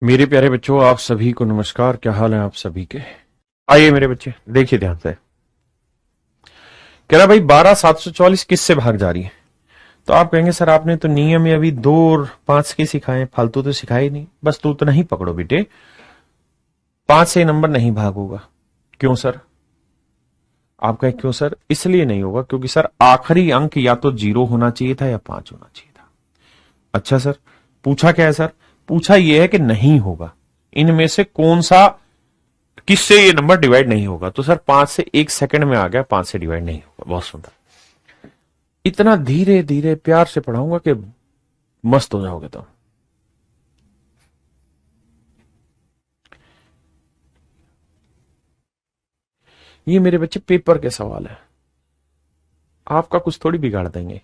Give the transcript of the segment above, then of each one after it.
मेरे प्यारे बच्चों, आप सभी को नमस्कार। क्या हाल है आप सभी के? आइए मेरे बच्चे, देखिए ध्यान से। कह रहा भाई 12,744 किससे भाग जा रही है? तो आप कहेंगे सर आपने तो नियम में अभी 2 और 5 के सिखाए, फालतू तो सिखाए ही नहीं। बस तू तो नहीं पकड़ो बेटे, 5 से नंबर नहीं भाग होगा। क्यों सर? आप कहें क्यों सर? इसलिए नहीं होगा क्योंकि सर आखिरी अंक या तो 0 होना चाहिए था या 5 होना चाहिए था। अच्छा सर, पूछा क्या है सर? पूछा यह है कि नहीं होगा, इनमें से कौन सा, किससे ये नंबर डिवाइड नहीं होगा। तो सर 5 से 1 सेकंड में आ गया, 5 से डिवाइड नहीं होगा। बहुत सुंदर। इतना धीरे धीरे प्यार से पढ़ाऊंगा कि मस्त हो जाओगे। तो ये मेरे बच्चे पेपर के सवाल है, आपका कुछ थोड़ी बिगाड़ देंगे।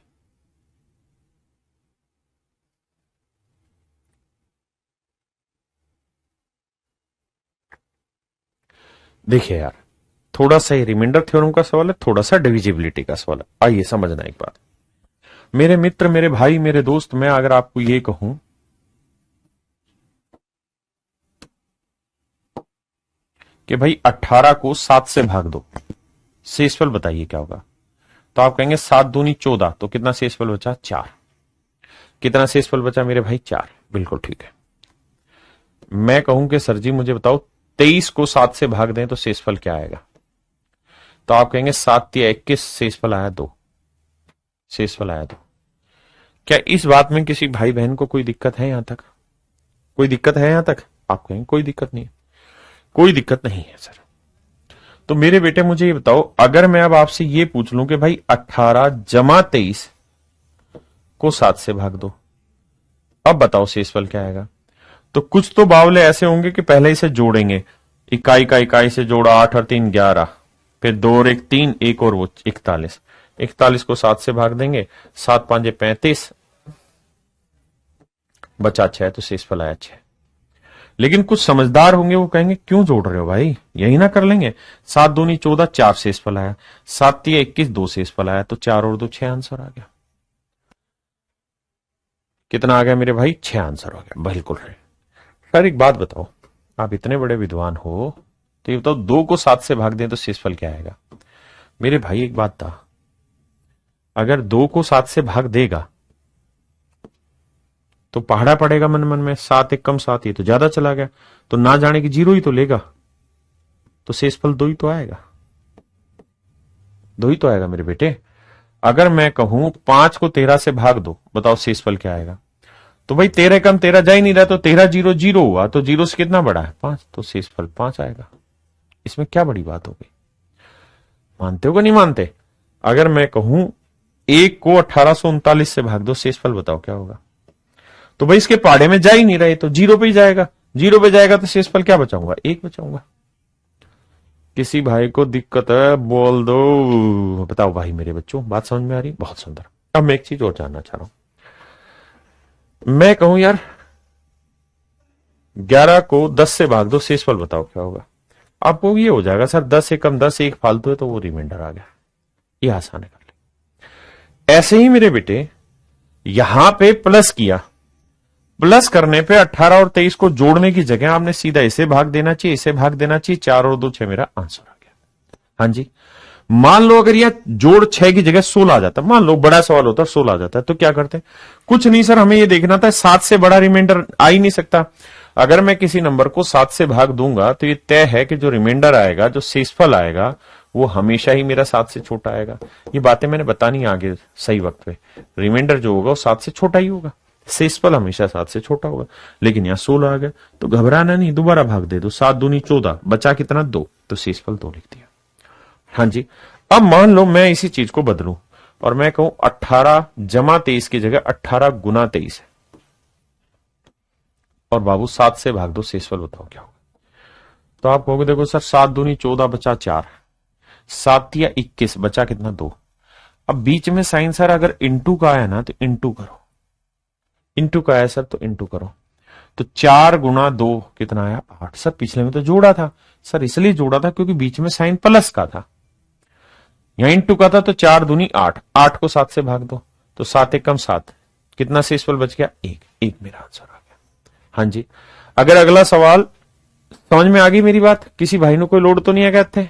देखिए यार, थोड़ा सा ये रिमाइंडर थ्योरम का सवाल है, थोड़ा सा डिविजिबिलिटी का सवाल है। आइए समझना एक बात। मेरे मित्र, मेरे भाई, मेरे दोस्त, मैं अगर आपको ये कहूं कि भाई 18 को 7 से भाग दो, शेषफल बताइए क्या होगा। तो आप कहेंगे 7 दूनी 14, तो कितना शेषफल बचा? 4। कितना शेषफल बचा मेरे भाई? 4। बिल्कुल ठीक है। मैं कहूं कि सर जी मुझे बताओ 23 को 7 से भाग दें तो शेषफल क्या आएगा? तो आप कहेंगे 7 या 21, शेषफल आया 2। शेषफल आया 2। क्या इस बात में किसी भाई बहन को कोई दिक्कत है यहां तक? कोई दिक्कत है यहां तक? आप कहेंगे कोई दिक्कत नहीं है। कोई दिक्कत नहीं है सर। तो मेरे बेटे मुझे ये बताओ, अगर मैं अब आपसे ये पूछ लूं कि भाई 18 जमा 23 को 7 से भाग दो, अब बताओ शेषफल क्या आएगा? तो कुछ तो बावले ऐसे होंगे कि पहले इसे जोड़ेंगे। इकाई का इकाई से जोड़ा, 8 और 3 11, फिर 2 और 1 3, एक और वो 41। 41 को 7 से भाग देंगे, 7 5 35, बचा 6, तो शेषफल आया 6। लेकिन कुछ समझदार होंगे, वो कहेंगे क्यों जोड़ रहे हो भाई, यही ना कर लेंगे। 7 दूनी 14, 4 शेषफल आया। 7 तिया 21, 2 शेषफल आया। तो 4 और 2 6 आंसर आ गया। कितना आ गया मेरे भाई? 6 आंसर हो गया। बिल्कुल है सर। एक बात बताओ, आप इतने बड़े विद्वान हो तो ये बताओ 2 को 7 से भाग दें तो शेषफल क्या आएगा? मेरे भाई एक बात था, अगर 2 को 7 से भाग देगा तो पहाड़ा पड़ेगा मन मन में, 7 एक कम 7, ये तो ज्यादा चला गया, तो ना जाने की 0 ही तो लेगा, तो शेषफल 2 ही तो आएगा। 2 ही तो आएगा मेरे बेटे। अगर मैं कहूं 5 को 13 से भाग दो, बताओ शेषफल क्या आएगा? तो भाई 13 कम 13 जा ही नहीं रहा, तो 13 0 0 हुआ, तो 0 से कितना बड़ा है? 5, तो शेषफल 5 आएगा। इसमें क्या बड़ी बात हो गई? मानते हो कि नहीं मानते? अगर मैं कहूं 1 को 1839 से भाग दो, शेषफल बताओ क्या होगा? तो भाई इसके पाड़े में जा ही नहीं रहे, तो 0 पे ही जाएगा। 0 पे जाएगा तो शेषफल क्या बचाऊंगा? 1 बचाऊंगा। किसी भाई को दिक्कत है बोल दो। बताओ भाई मेरे बच्चों, बात समझ में आ रही? बहुत सुंदर। अब मैं एक चीज और जानना चाह रहा हूं। मैं कहूं यार 11 को 10 से भाग दो, शेषफल बताओ क्या होगा? आपको ये हो जाएगा सर 10 से कम 10, एक फालतू है तो वो रिमाइंडर आ गया। ये आसान है, कर ले। ऐसे ही मेरे बेटे यहां पे प्लस किया, प्लस करने पे 18 और 23 को जोड़ने की जगह आपने सीधा इसे भाग देना चाहिए, इसे भाग देना चाहिए। 4 और 2 6, मेरा आंसर आ गया। हाँ जी। मान लो अगर यह जोड़ 6 की जगह 16 आ जाता, मान लो बड़ा सवाल होता, 16 आ जाता है, तो क्या करते? कुछ नहीं सर, हमें यह देखना था 7 से बड़ा रिमाइंडर आ ही नहीं सकता। अगर मैं किसी नंबर को 7 से भाग दूंगा तो ये तय है कि जो रिमाइंडर आएगा, जो शेषफल आएगा, वो हमेशा ही मेरा 7 से छोटा आएगा। ये बातें मैंने बतानी आगे सही वक्त पे। रिमाइंडर जो होगा वो 7 से छोटा ही होगा, शेषफल हमेशा 7 से छोटा होगा। लेकिन यहां 16 आ गया, तो घबराना नहीं, दोबारा भाग दे दो। 7 दूनी 14, बचा कितना? 2, तो शेषफल 2 लिख दिया। हाँ जी। अब मान लो मैं इसी चीज को बदलूं और मैं कहूं 18 जमा 23 की जगह 18 गुना 23 है, और बाबू 7 से भाग दो, शेषफल बताओ क्या होगा? तो आप कहोगे देखो सर 7 दूनी 14, बचा 4, 7 या 21, बचा कितना? 2। अब बीच में साइन सर अगर इंटू का आया ना तो इंटू करो, इंटू का आया सर तो इंटू करो। तो 4 गुना 2 कितना आया? 8। सर पिछले में तो जोड़ा था। सर इसलिए जोड़ा था क्योंकि बीच में साइन प्लस का था, यहां इंटू का था, तो 4 दूनी 8, 8 को 7 से भाग दो, तो 7 एक कम 7, कितना शेषफल बच गया? 1। 1 मेरा आंसर आ गया। हाँ जी, अगर अगला सवाल समझ में आ गई मेरी बात, किसी भाई ने कोई लोड तो नहीं है, कहते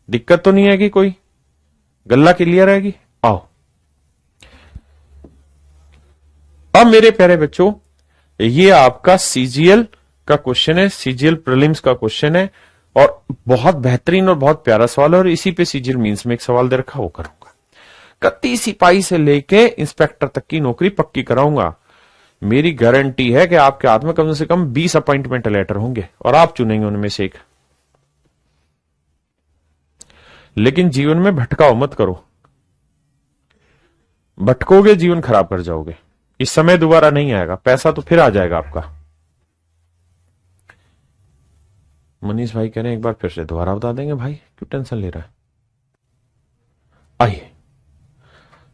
दिक्कत तो नहीं आएगी, कोई गल्ला क्लियर रहेगी। आओ अब मेरे प्यारे बच्चों, ये आपका सीजीएल का क्वेश्चन है, सीजीएल प्रीलिम्स का क्वेश्चन है, और बहुत बेहतरीन और बहुत प्यारा सवाल है, और इसी पे सीजीएल मींस में एक सवाल दे रखा, वो करूंगा। कत्ती सिपाही से लेके इंस्पेक्टर तक की नौकरी पक्की कराऊंगा। मेरी गारंटी है कि आपके हाथ में से कम 20 अपॉइंटमेंट लेटर होंगे और आप चुनेंगे उनमें से एक। लेकिन जीवन में भटकाओ मत करो, भटकोगे जीवन खराब कर जाओगे। इस समय दोबारा नहीं आएगा, पैसा तो फिर आ जाएगा आपका। मनीष भाई कह रहे हैं एक बार फिर से दोबारा बता देंगे भाई, क्यों टेंशन ले रहा है। आइए,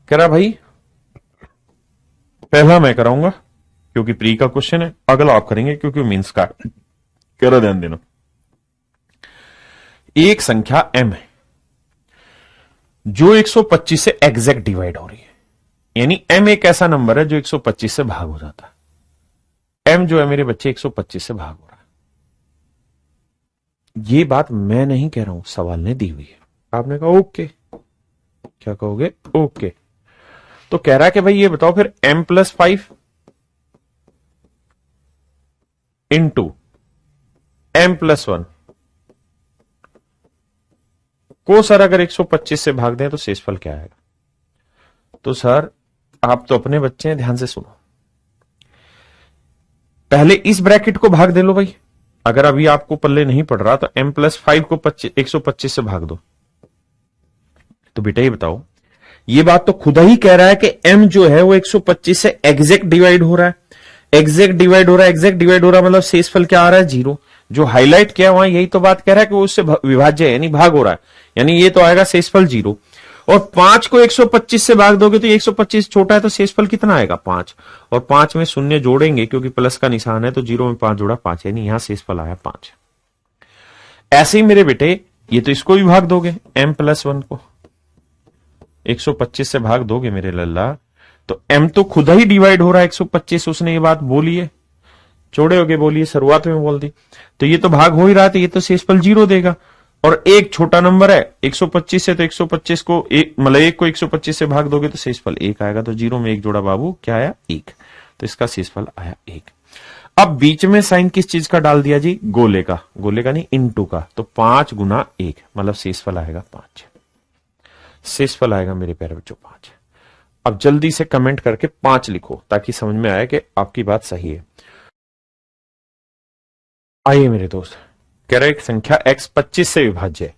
कह रहा भाई पहला मैं कराऊंगा क्योंकि प्री का क्वेश्चन है, अगला आप करेंगे क्योंकि मींस का। कह रहा ध्यान देना, एक संख्या m है जो 125 से एग्जैक्ट डिवाइड हो रही है, यानी m एक ऐसा नंबर है जो 125 से भाग हो जाता है। m जो है मेरे बच्चे 125 से भाग हो रहा है। ये बात मैं नहीं कह रहा हूं, सवाल ने दी हुई है। आपने कहा ओके, क्या कहोगे ओके। तो कह रहा है कि भाई ये बताओ फिर m+5 इंटू m+1 को सर अगर 125 से भाग दें तो शेषफल क्या आएगा। तो सर आप तो अपने बच्चे हैं, ध्यान से सुनो। पहले इस ब्रैकेट को भाग दे लो भाई, अगर अभी आपको पल्ले नहीं पड़ रहा तो m+5 को 125 से भाग दो। तो बेटा ये बताओ, ये बात तो खुदा ही कह रहा है कि m जो है वो 125 से एग्जैक्ट डिवाइड हो रहा है, एग्जैक्ट डिवाइड हो रहा है, एग्जैक्ट डिवाइड हो रहा है, मतलब शेषफल क्या आ रहा है 0। जो हाईलाइट किया वहां यही तो बात कह रहा है कि वो उससे विभाज्य है, यानी भाग हो रहा है, यानी ये तो आएगा शेषफल 0। और 5 को 125 से भाग दोगे तो 125 छोटा है तो शेषफल कितना आएगा 5, और 5 में शून्य जोड़ेंगे क्योंकि प्लस का निशान है, तो 0 में 5 जोड़ा 5, यानी यहां शेषफल आया 5। ऐसे ही मेरे बेटे ये तो इसको भी भाग दोगे, m+1 को 125 से भाग दोगे मेरे लल्ला, तो m तो खुद ही डिवाइड हो रहा है 125, उसने ये बात बोली है, छोड़े होगे बोलिए, शुरुआत में बोल दी, तो ये तो भाग हो ही रहा है, तो ये तो शेषफल 0 देगा। और एक छोटा नंबर है 125 से, तो 125 को एक मतलब 1 को 125 से भाग दोगे तो शेषफल 1 आएगा, तो 0 में 1 जोड़ा बाबू क्या आया 1, तो इसका शेषफल आया 1। अब बीच में साइन किस चीज का डाल दिया जी, गोले का, गोले का नहीं इनटू का, तो 5 गुना 1 मतलब शेषफल आएगा 5, शेषफल आएगा मेरे प्यारे बच्चों 5। अब जल्दी से कमेंट करके 5 लिखो ताकि समझ में आए कि आपकी बात सही है। आइए मेरे दोस्त, कह रहे एक संख्या x 25 से विभाज्य है,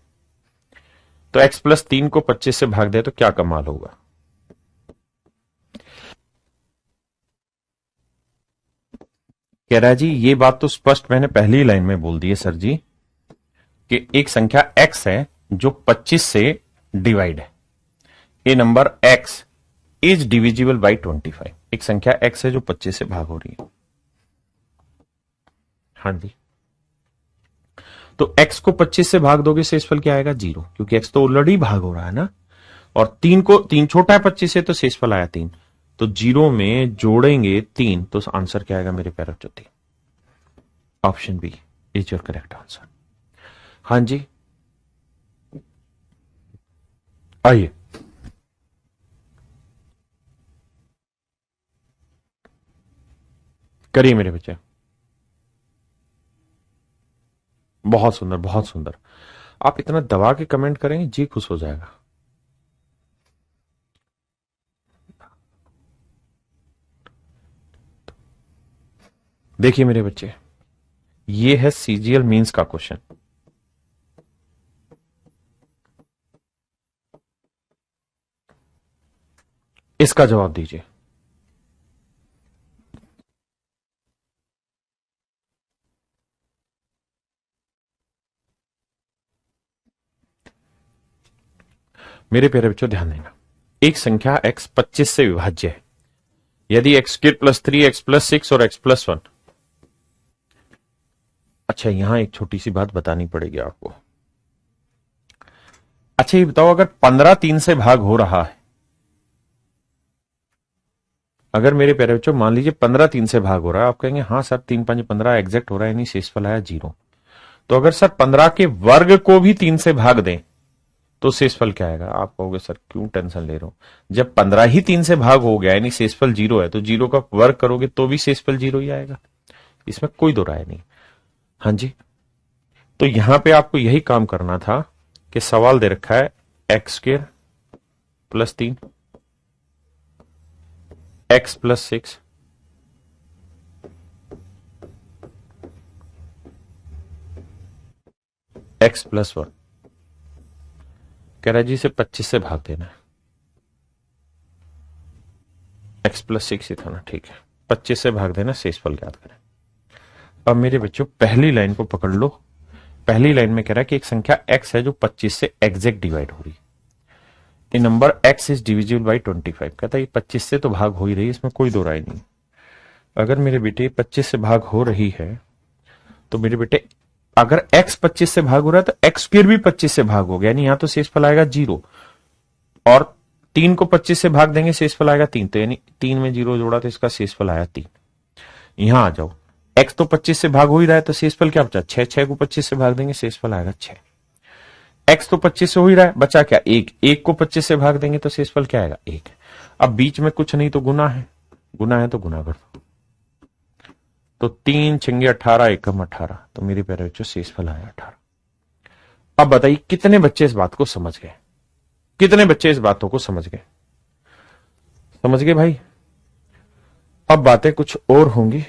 तो x+3 को 25 से भाग दे तो क्या कमाल होगा। कह रहा है जी ये बात तो स्पष्ट मैंने पहली लाइन में बोल दी है सर जी, कि एक संख्या x है जो 25 से डिवाइड है, a number x is divisible by 25। एक संख्या x है जो 25 से भाग हो रही है। हाँ जी, तो x को 25 से भाग दोगे शेषफल क्या आएगा 0, क्योंकि x तो ऑलरेडी भाग हो रहा है ना, और 3 छोटा है 25 से, तो शेषफल आया 3, तो 0 में जोड़ेंगे 3, तो आंसर क्या आएगा मेरे प्यारे बच्चों 3। Option B is your correct answer. हाँ जी, आइए करिए मेरे बच्चे, बहुत सुंदर बहुत सुंदर। आप इतना दबा के कमेंट करेंगे जी खुश हो जाएगा। देखिए मेरे बच्चे, ये है सीजीएल मींस का क्वेश्चन। इसका जवाब दीजिए। मेरे प्यारे बच्चों ध्यान देना, एक संख्या x 25 से विभाज्य है यदि x3 x+6 और x+1। अच्छा यहां एक छोटी सी बात बतानी पड़ेगी आपको। अच्छा ये बताओ, अगर 15 3 से भाग हो रहा है अगर मेरे प्यारे बच्चों मान लीजिए 15 3 से भाग हो रहा है, आप कहेंगे हाँ सर 3 5 15 एग्जैक्ट हो रहा है, यानी शेषफल आया 0। तो अगर सर 15 के वर्ग को भी 3 से भाग दें तो शेषफल क्या आएगा? आप कहोगे सर क्यों टेंशन ले रहे हो, जब 15 ही 3 से भाग हो गया यानी शेषफल 0 है, तो 0 का वर्ग करोगे तो भी शेषफल 0 ही आएगा, इसमें कोई दो राय नहीं। हाँ जी, तो यहां पे आपको यही काम करना था कि सवाल दे रखा है x² plus 3 x plus 6 x plus 1, कह रहा है जी इसे 25 से भाग देना है। x प्लस 6 ही था ना, ठीक है, 25 से भाग देना, शेषफल ज्ञात करें। अब मेरे बच्चों पहली लाइन को पकड़ लो। पहली लाइन में कह रहा है कि एक संख्या x है जो 25 से एग्जैक्ट डिवाइड हो रही है। ये number x is divisible by 25, कहता है ये 25 से तो भाग हो ही रही है, इसमें कोई दो राय नहीं। अगर मेरे बेटे 25 से भाग हो रही है तो मेरे बेटे अगर x 25 से भाग हो रहा है तो x फिर भी 25 से भाग हो गया, यानी यहां तो शेषफल आएगा 0, और 3 को 25 से भाग देंगे शेषफल आएगा 3, तो यानी 3 में 0 जोड़ा तो इसका शेषफल आया 3। यहां आ जाओ, x तो 25 से भाग हो ही रहा है तो शेषफल क्या बचा 6, 6 को 25 से भाग देंगे शेषफल आएगा 6। x तो 25 से हो ही रहा है, बचा क्या 1, 1 को 25 से भाग देंगे तो शेषफल क्या आएगा 1। अब बीच में कुछ नहीं तो गुना है, गुना है तो गुना कर दो, तो 3 छंगे 18 एकम 18, तो मेरे प्यारे बच्चों शेषफल आया 18। अब बताइए कितने बच्चे इस बात को समझ गए, कितने बच्चे इस बातों को समझ गए? समझ गए भाई? अब बातें कुछ और होंगी,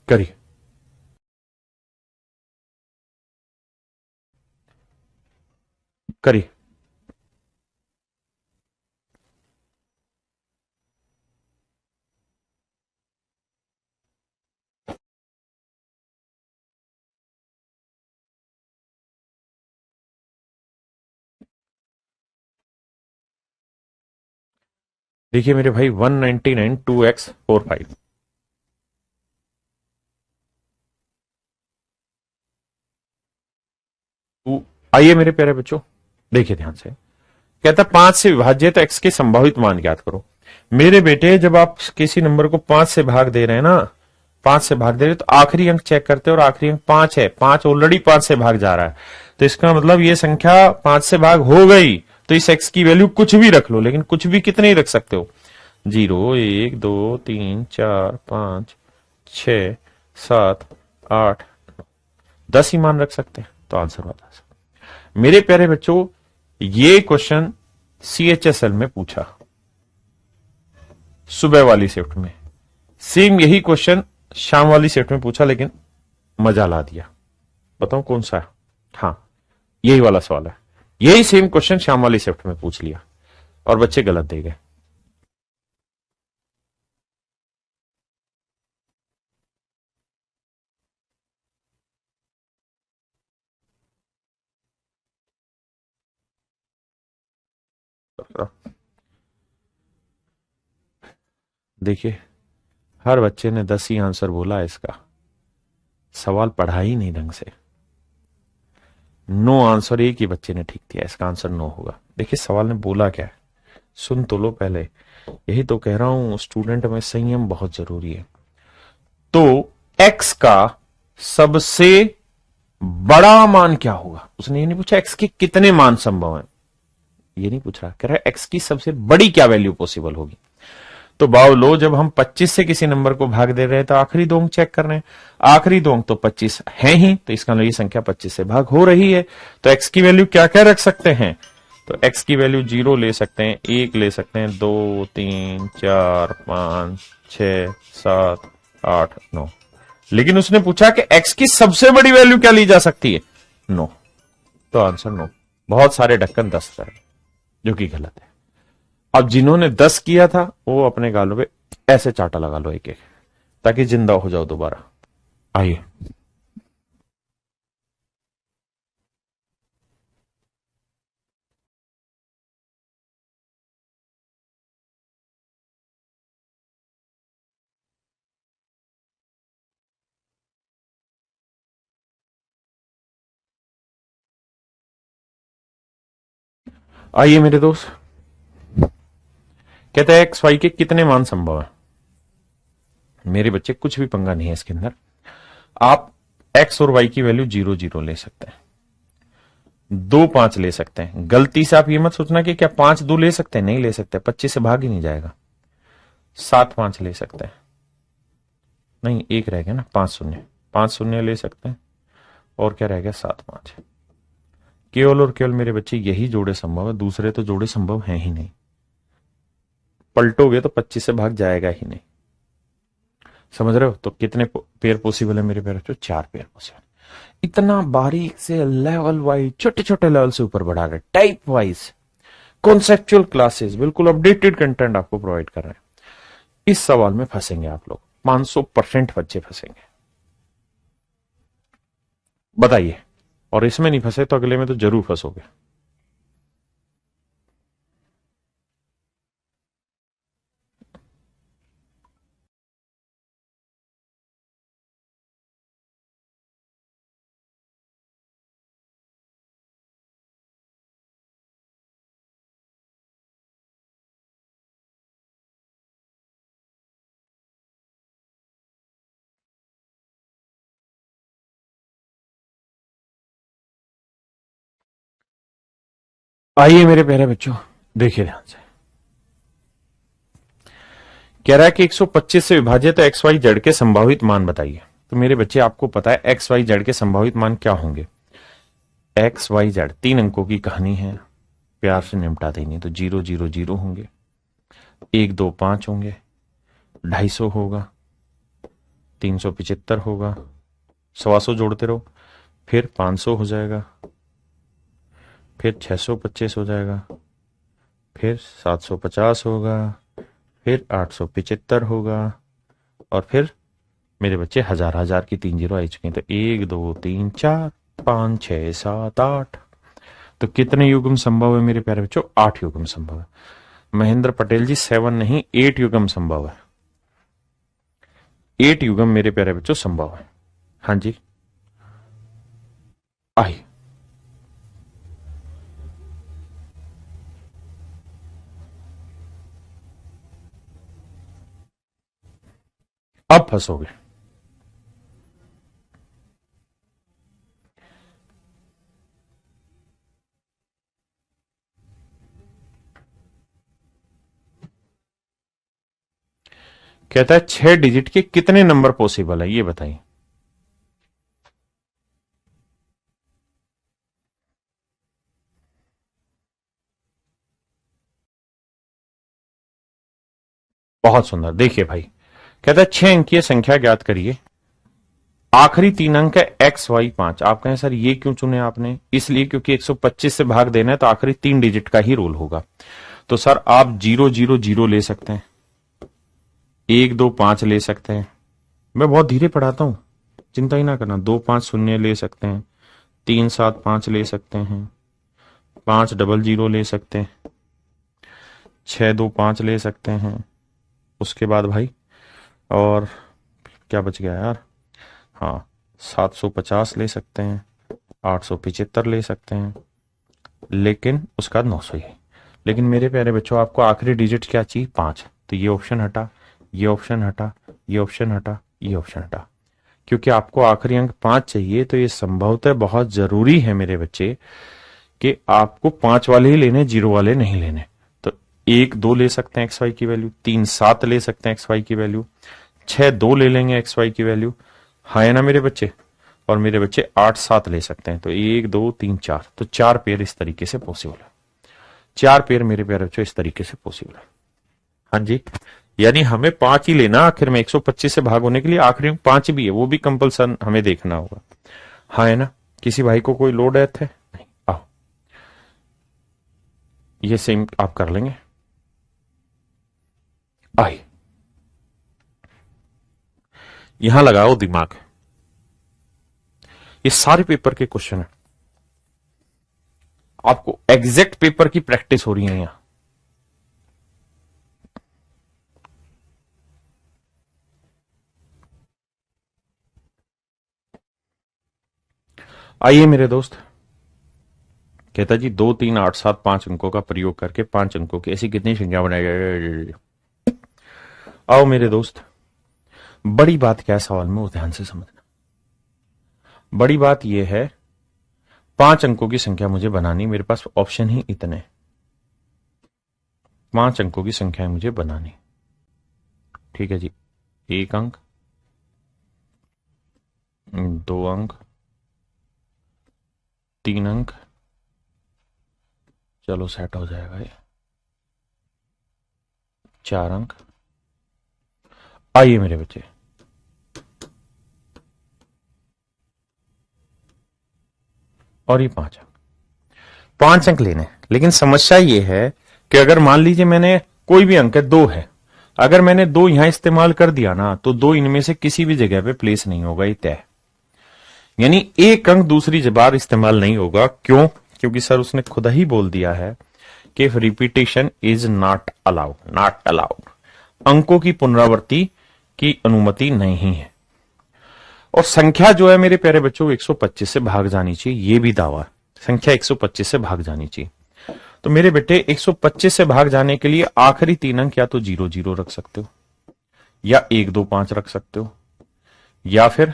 करिए। करिए। देखिए मेरे भाई 199 2x 45, आइए मेरे प्यारे बच्चों देखिए ध्यान से, कहता 5 से विभाज्य तो x के संभावित मान ज्ञात करो। मेरे बेटे जब आप किसी नंबर को 5 से भाग दे रहे हैं ना, 5 से भाग दे रहे तो आखिरी अंक चेक करते हैं, और आखिरी अंक 5 है, 5 ऑलरेडी 5 से भाग जा रहा है, तो इसका मतलब ये संख्या 5 से भाग हो गई, तो इस x की वैल्यू कुछ भी रख लो, लेकिन कुछ भी कितने ही रख सकते हो, 0 1 2 3 4 5 6 7 8 10 ही मान रख सकते हैं, तो आंसर होता है। मेरे प्यारे बच्चों ये क्वेश्चन CHSL में पूछा सुबह वाली शिफ्ट में, सेम यही क्वेश्चन शाम वाली शिफ्ट में पूछा, लेकिन मजा ला दिया। बताऊं कौन सा है? हाँ यही वाला सवाल है, यही सेम क्वेश्चन शाम वाली शिफ्ट में पूछ लिया और बच्चे गलत दे गए। देखिए हर बच्चे ने 10 ही आंसर बोला, इसका सवाल पढ़ा ही नहीं ढंग से। नो आंसर एक ही बच्चे ने ठीक दिया, इसका आंसर नो होगा। देखिए सवाल ने बोला क्या है, सुन तो लो पहले, यही तो कह रहा हूं स्टूडेंट में संयम बहुत जरूरी है। तो x का सबसे बड़ा मान क्या होगा, उसने ये नहीं पूछा x के कितने मान संभव हैं, ये नहीं पूछ रहा, कह रहा है x की सबसे बड़ी क्या वैल्यू पॉसिबल होगी। तो बाव लो, जब हम 25 से किसी नंबर को भाग दे रहे हैं तो आखिरी दो अंक चेक कर रहे हैं, आखिरी दो अंक तो 25 है ही, तो इसका मतलब ये संख्या 25 से भाग हो रही है, तो x की वैल्यू क्या क्या रख सकते हैं, तो x की वैल्यू 0 ले सकते हैं, 1 ले सकते हैं, 2 3 4 5 6 7 8 9, लेकिन उसने पूछा कि x की सबसे बड़ी वैल्यू क्या ली जा सकती है, 9, तो आंसर 9। बहुत सारे ढक्कन 10 करें, जो कि गलत है। अब जिन्होंने 10 किया था वो अपने गालों पे ऐसे चाटा लगा लो एक एक, ताकि जिंदा हो जाओ दोबारा। आइए आइए मेरे दोस्त, कहते हैं एक्स वाई के कितने मान संभव है। मेरे बच्चे कुछ भी पंगा नहीं है इसके अंदर। आप एक्स और वाई की वैल्यू 0 0 ले सकते हैं, 2 5 ले सकते हैं। गलती से आप ये मत सोचना कि क्या 5 2 ले सकते हैं, नहीं ले सकते, 25 से भाग ही नहीं जाएगा। 7 5 ले सकते हैं, नहीं एक रह गया ना, 5 शून्य ले सकते हैं, और क्या रह गया 7 5। केवल और केवल मेरे बच्चे यही जोड़े संभव है, दूसरे तो जोड़े संभव हैं ही नहीं। पलटोगे तो 25 से भाग जाएगा ही नहीं। समझ रहे हो? तो कितने पेयर पॉसिबल है मेरे पेयर? 4 pair possible. इतना बारीक से लेवल वाइज, छोटे छोटे लेवल से ऊपर बढ़ा रहे, टाइप वाइज कॉन्सेप्चुअल क्लासेस, बिल्कुल अपडेटेड कंटेंट आपको प्रोवाइड कर रहे हैं। इस सवाल में फंसेंगे आप लोग, 500% बच्चे फंसेंगे। बताइए, और इसमें नहीं फंसे तो अगले में तो जरूर फंसोगे। आइए मेरे प्यारे बच्चों, देखिए ध्यान से। कह रहा है कि 125 से विभाजित एक्स वाई जेड के संभावित मान बताइए। तो मेरे बच्चे आपको पता है एक्स वाई जेड के संभावित मान क्या होंगे। एक्स वाई जेड 3 अंकों की कहानी है, प्यार से निपटा देंगे। तो 0 0 0 होंगे, 1 2 5 होंगे, 250 होगा, 375 होगा, 125 जोड़ते रहो, फिर 500 हो जाएगा, फिर 625 हो जाएगा, फिर 750 होगा, फिर 875 होगा, और फिर मेरे बच्चे हजार हजार की 3 जीरो आ चुके हैं। तो 1 2 3 4 5 6 7 8। तो कितने युग्म संभव है मेरे प्यारे बच्चों? 8 युग्म संभव है। महेंद्र पटेल जी 7 नहीं 8 युग्म संभव है। 8 युग्म मेरे प्यारे बच्चों संभव है। हाँ जी, आई अब फंसोगे। कहता है 6 डिजिट के कितने नंबर पॉसिबल है, ये बताइए। बहुत सुंदर, देखिए भाई। कहता है 6 अंकीय संख्या ज्ञात करिए, आखिरी 3 अंक है एक्स वाई 5। आप कहें सर ये क्यों चुने आपने? इसलिए क्योंकि 125 से भाग देना है तो आखिरी 3 डिजिट का ही रोल होगा। तो सर आप 0 0 0 ले सकते हैं, 1 2 5 ले सकते हैं। मैं बहुत धीरे पढ़ाता हूं, चिंता ही ना करना। 2 5 शून्य ले सकते हैं, 3 7 5 ले सकते हैं, 5 डबल 0 ले सकते हैं, 6 2 5 ले सकते हैं। उसके बाद भाई और क्या बच गया यार? हाँ, 750 ले सकते हैं, 875 ले सकते हैं, लेकिन उसका 900 ही है। लेकिन मेरे प्यारे बच्चों आपको आखिरी डिजिट क्या चाहिए? 5। तो ये ऑप्शन हटा, ये ऑप्शन हटा, ये ऑप्शन हटा, ये ऑप्शन हटा। क्योंकि आपको आखिरी अंक 5 चाहिए, तो ये संभवतः बहुत जरूरी है मेरे बच्चे कि आपको 5 वाले ही लेने, 0 वाले नहीं लेने। तो 1 2 ले सकते हैं एक्स वाई की वैल्यू, 3 7 ले सकते हैं एक्स वाई की वैल्यू, 6 2 ले लेंगे एक्स वाई की वैल्यू। हाँ है ना मेरे बच्चे? और मेरे बच्चे 8 7 ले सकते हैं। तो 1 2 3 4, तो 4 पेयर इस तरीके से पॉसिबल है। 4 पेयर मेरे प्यारे बच्चों इस तरीके से पॉसिबल है। हाँ जी, यानी हमें 5 ही लेना आखिर में, 125 से भाग होने के लिए आखिरी में 5 भी है, वो भी कंपल्सन हमें देखना होगा। हाँ है ना? किसी भाई को कोई लो डेथ है? नहीं, आओ ये सेम आप कर लेंगे। आई, यहां लगाओ दिमाग, ये सारे पेपर के क्वेश्चन है, आपको एग्जैक्ट पेपर की प्रैक्टिस हो रही है यहां। आइए मेरे दोस्त, कहता जी 2 3 8 7 5 अंकों का प्रयोग करके 5 अंकों की ऐसी कितनी संख्या बनाई जाए। आओ मेरे दोस्त, बड़ी बात क्या है सवाल में, उस ध्यान से समझना। बड़ी बात यह है 5 अंकों की संख्या मुझे बनानी, मेरे पास ऑप्शन ही इतने, 5 अंकों की संख्या मुझे बनानी। ठीक है जी, 1 अंक, 2 अंक, 3 अंक, चलो सेट हो जाएगा ये, 4 अंक। आइए मेरे बच्चे, और ये 5 अंक, 5 अंक लेने। लेकिन समस्या ये है कि अगर मान लीजिए मैंने कोई भी अंक है, 2 है, अगर मैंने 2 यहां इस्तेमाल कर दिया ना, तो 2 इनमें से किसी भी जगह पे प्लेस नहीं होगा, ये तय। यानी 1 अंक दूसरी बार इस्तेमाल नहीं होगा। क्यों? क्योंकि सर उसने खुद ही बोल दिया है कि repetition is not allowed, not allowed, अंकों की पुनरावृत्ति की अनुमति नहीं है। और संख्या जो है मेरे प्यारे बच्चों 125 से भाग जानी चाहिए, ये भी दावा, संख्या 125 से भाग जानी चाहिए। तो मेरे बेटे 125 से भाग जाने के लिए आखिरी 3 अंक या तो 0 0 रख सकते हो, या 1 2 5 रख सकते हो, या फिर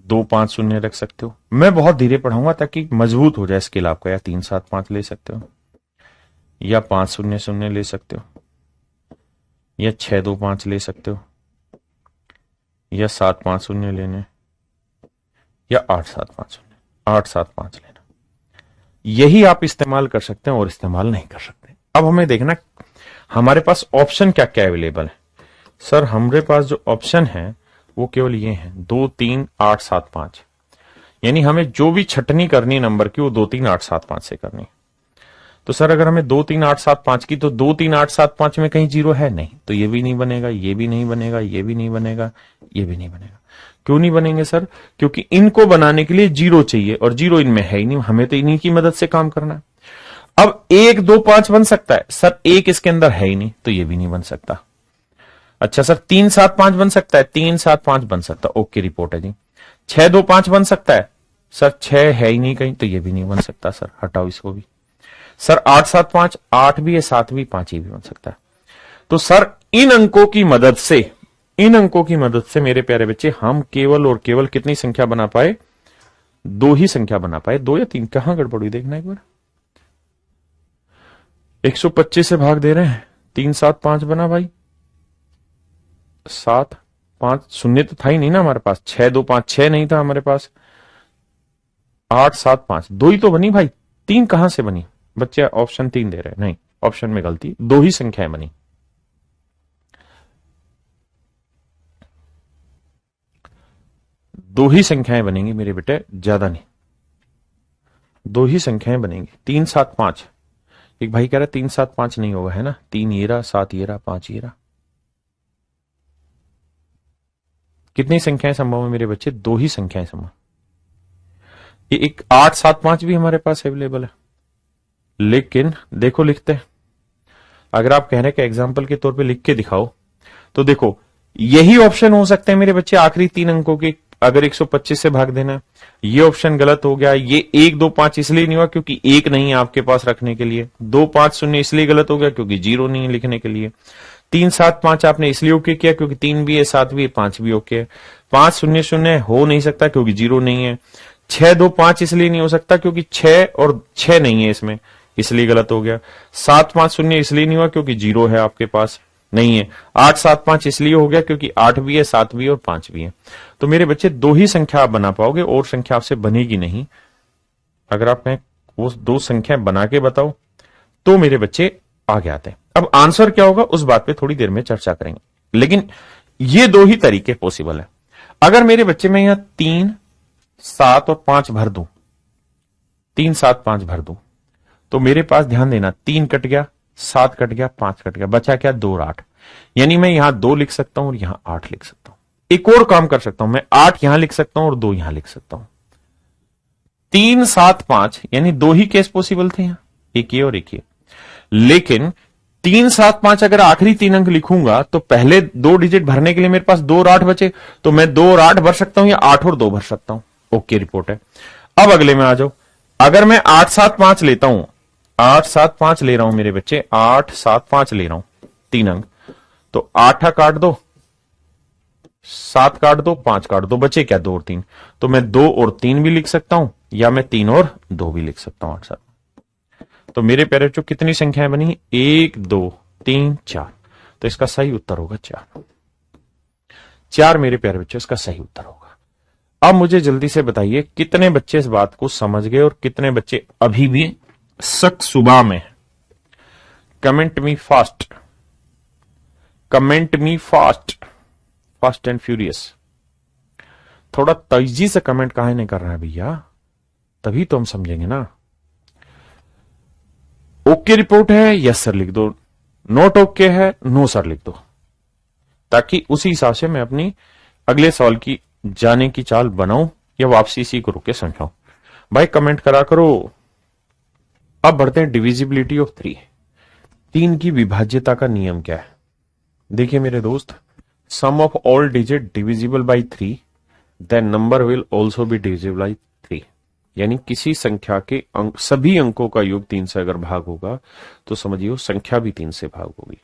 2 5 0 रख सकते हो। मैं बहुत धीरे पढ़ाऊंगा ताकि मजबूत हो जाए स्केल आपका। या 3 7 5 ले सकते हो, या 5 0 0 ले सकते हो, या 6 2 5 ले सकते हो, या 7 5 0 लेने, या 8 7 5 0, 8 7 5 लेना। यही आप इस्तेमाल कर सकते हैं और इस्तेमाल नहीं कर सकते। अब हमें देखना हमारे पास ऑप्शन क्या क्या अवेलेबल है। सर हमारे पास जो ऑप्शन है वो केवल ये है 2 3 8 7 5। यानी हमें जो भी छटनी करनी नंबर की वो 2 3 8 7 5 से करनी। तो सर अगर हमें 2 3 8 7 5 की, तो 2 3 8 7 5 में कहीं 0 है नहीं, तो ये भी नहीं बनेगा, ये भी नहीं बनेगा, ये भी नहीं बनेगा, ये भी नहीं बनेगा। क्यों नहीं बनेंगे सर? क्योंकि इनको बनाने के लिए 0 चाहिए और 0 इनमें है ही नहीं, हमें तो इन्हीं की मदद से काम करना है। अब 1 2 5 बन सकता है सर, 1 इसके अंदर है ही नहीं, तो ये भी नहीं बन सकता। अच्छा सर 3 7 5 बन सकता है, 3 7 5 बन सकता है, ओके रिपोर्ट है जी। 6 2 5 बन सकता है सर, 6 है ही नहीं कहीं, तो ये भी नहीं बन सकता सर, हटाओ इसको भी। सर 8 7 5, 8 भी है, 7 भी, 5 ही भी बन सकता है। तो सर इन अंकों की मदद से, इन अंकों की मदद से मेरे प्यारे बच्चे हम केवल और केवल कितनी संख्या बना पाए? 2 ही संख्या बना पाए। 2 या 3, कहां गड़बड़ हुई देखना एक बार। 125 से भाग दे रहे हैं, 3 7 5 बना भाई, 7 5 शून्य तो था ही नहीं ना हमारे पास, 6 2 5 6 नहीं था हमारे पास, 8 7 5 2 ही तो बनी भाई, 3 कहां से बनी? बच्चे ऑप्शन 3 दे रहे हैं, नहीं ऑप्शन में गलती, 2 ही संख्याएं बनी। दो ही संख्याएं बनेंगी मेरे बेटे, ज्यादा नहीं, 2 ही संख्याएं बनेंगी। 3 7 5, एक भाई कह रहा है 3 7 5 नहीं होगा, है ना, 3 ये रहा, 7 ये रहा, 5 ये रहा। कितनी संख्याएं संभव है मेरे बच्चे? 2 ही संख्याएं संभव। ये एक 8 7 5 भी हमारे पास अवेलेबल है, लेकिन देखो लिखते हैं, अगर आप कह रहे हैं कि एग्जाम्पल के तौर पे लिख के दिखाओ, तो देखो यही ऑप्शन हो सकते हैं मेरे बच्चे, आखिरी 3 अंकों के अगर 125 से भाग देना। ये ऑप्शन गलत हो गया। ये 1 2 5 इसलिए नहीं हुआ क्योंकि 1 नहीं है आपके पास रखने के लिए। 2 5 0 इसलिए गलत हो गया क्योंकि 0 नहीं है लिखने के लिए। 3 7 5 आपने इसलिए ओके किया क्योंकि 3 भी है, 7 भी है, 5 भी ओके है। 5 0 0 हो नहीं सकता क्योंकि 0 नहीं है। 6 2 5 इसलिए नहीं हो सकता क्योंकि 6 और 6 नहीं है इसमें, इसलिए गलत हो गया। 7 5 0 इसलिए नहीं हुआ क्योंकि 0 है आपके पास, नहीं है। 8 7 5 इसलिए हो गया क्योंकि 8 भी है, 7 भी है और 5 भी है। तो मेरे बच्चे 2 ही संख्या आप बना पाओगे और संख्या आपसे बनेगी नहीं। अगर आप कहें वो 2 संख्या बना के बताओ तो मेरे बच्चे आगे आते हैं। अब आंसर क्या होगा उस बात पे थोड़ी देर में चर्चा करेंगे, लेकिन ये 2 ही तरीके पॉसिबल है। अगर मेरे बच्चे में यहां 3 7 और 5 भर दूं, 3 7 5 भर दूं, तो मेरे पास ध्यान देना 3 कट गया, 7 कट गया, 5 कट गया, बचा क्या? 2 और 8। यानी मैं यहां 2 लिख सकता हूं और यहां 8 लिख सकता हूं। एक और काम कर सकता हूं, मैं 8 यहां लिख सकता हूं और 2 यहां लिख सकता हूं। 3 7 5 यानी 2 ही केस पॉसिबल थे यहां, एक ये और एक ये। लेकिन 3 7 5 अगर आखिरी 3 अंक लिखूंगा तो पहले 2 डिजिट भरने के लिए मेरे पास 2 और 8 बचे, तो मैं 2 और 8 भर सकता हूं या 8 और 2 भर सकता हूं। ओके रिपोर्ट है। अब अगले में आ जाओ, अगर मैं 8 7 5 लेता हूं, 8 7 5 ले रहा हूं मेरे बच्चे, 8 7 5 ले रहा हूं, 3 अंक, तो 8 काट दो, 7 काट दो, 5 काट दो, बचे क्या 2 और 3। तो मैं 2 और 3 भी लिख सकता हूं, या मैं 3 और 2 भी लिख सकता हूं 8 7। तो मेरे प्यारे बच्चों कितनी संख्याएं बनी, 1 2 3 4। तो इसका सही उत्तर होगा 4। 4 मेरे प्यारे बच्चों इसका सही उत्तर होगा। अब मुझे जल्दी से बताइए कितने बच्चे इस बात को समझ गए और कितने बच्चे अभी भी शक सुबह में। Comment me fast, comment me fast, fast and furious. थोड़ा तेजी से कमेंट काहे नहीं कर रहा है भैया, तभी तो हम समझेंगे ना। ओके रिपोर्ट है यस सर लिख दो, नॉट ओके है नो सर लिख दो, ताकि उसी हिसाब से मैं अपनी अगले सवाल की जाने की चाल बनाऊं या वापसी इसी को रुक के समझाऊं। भाई कमेंट करा करो। अब बढ़ते हैं डिविजिबिलिटी ऑफ 3। 3 की विभाज्यता का नियम क्या है। देखिए मेरे दोस्त, sum of all digit divisible by 3 then number will also be divisible by 3। यानी किसी संख्या के सभी अंकों का योग 3 से अगर भाग होगा तो समझिए संख्या भी 3 से भाग होगी।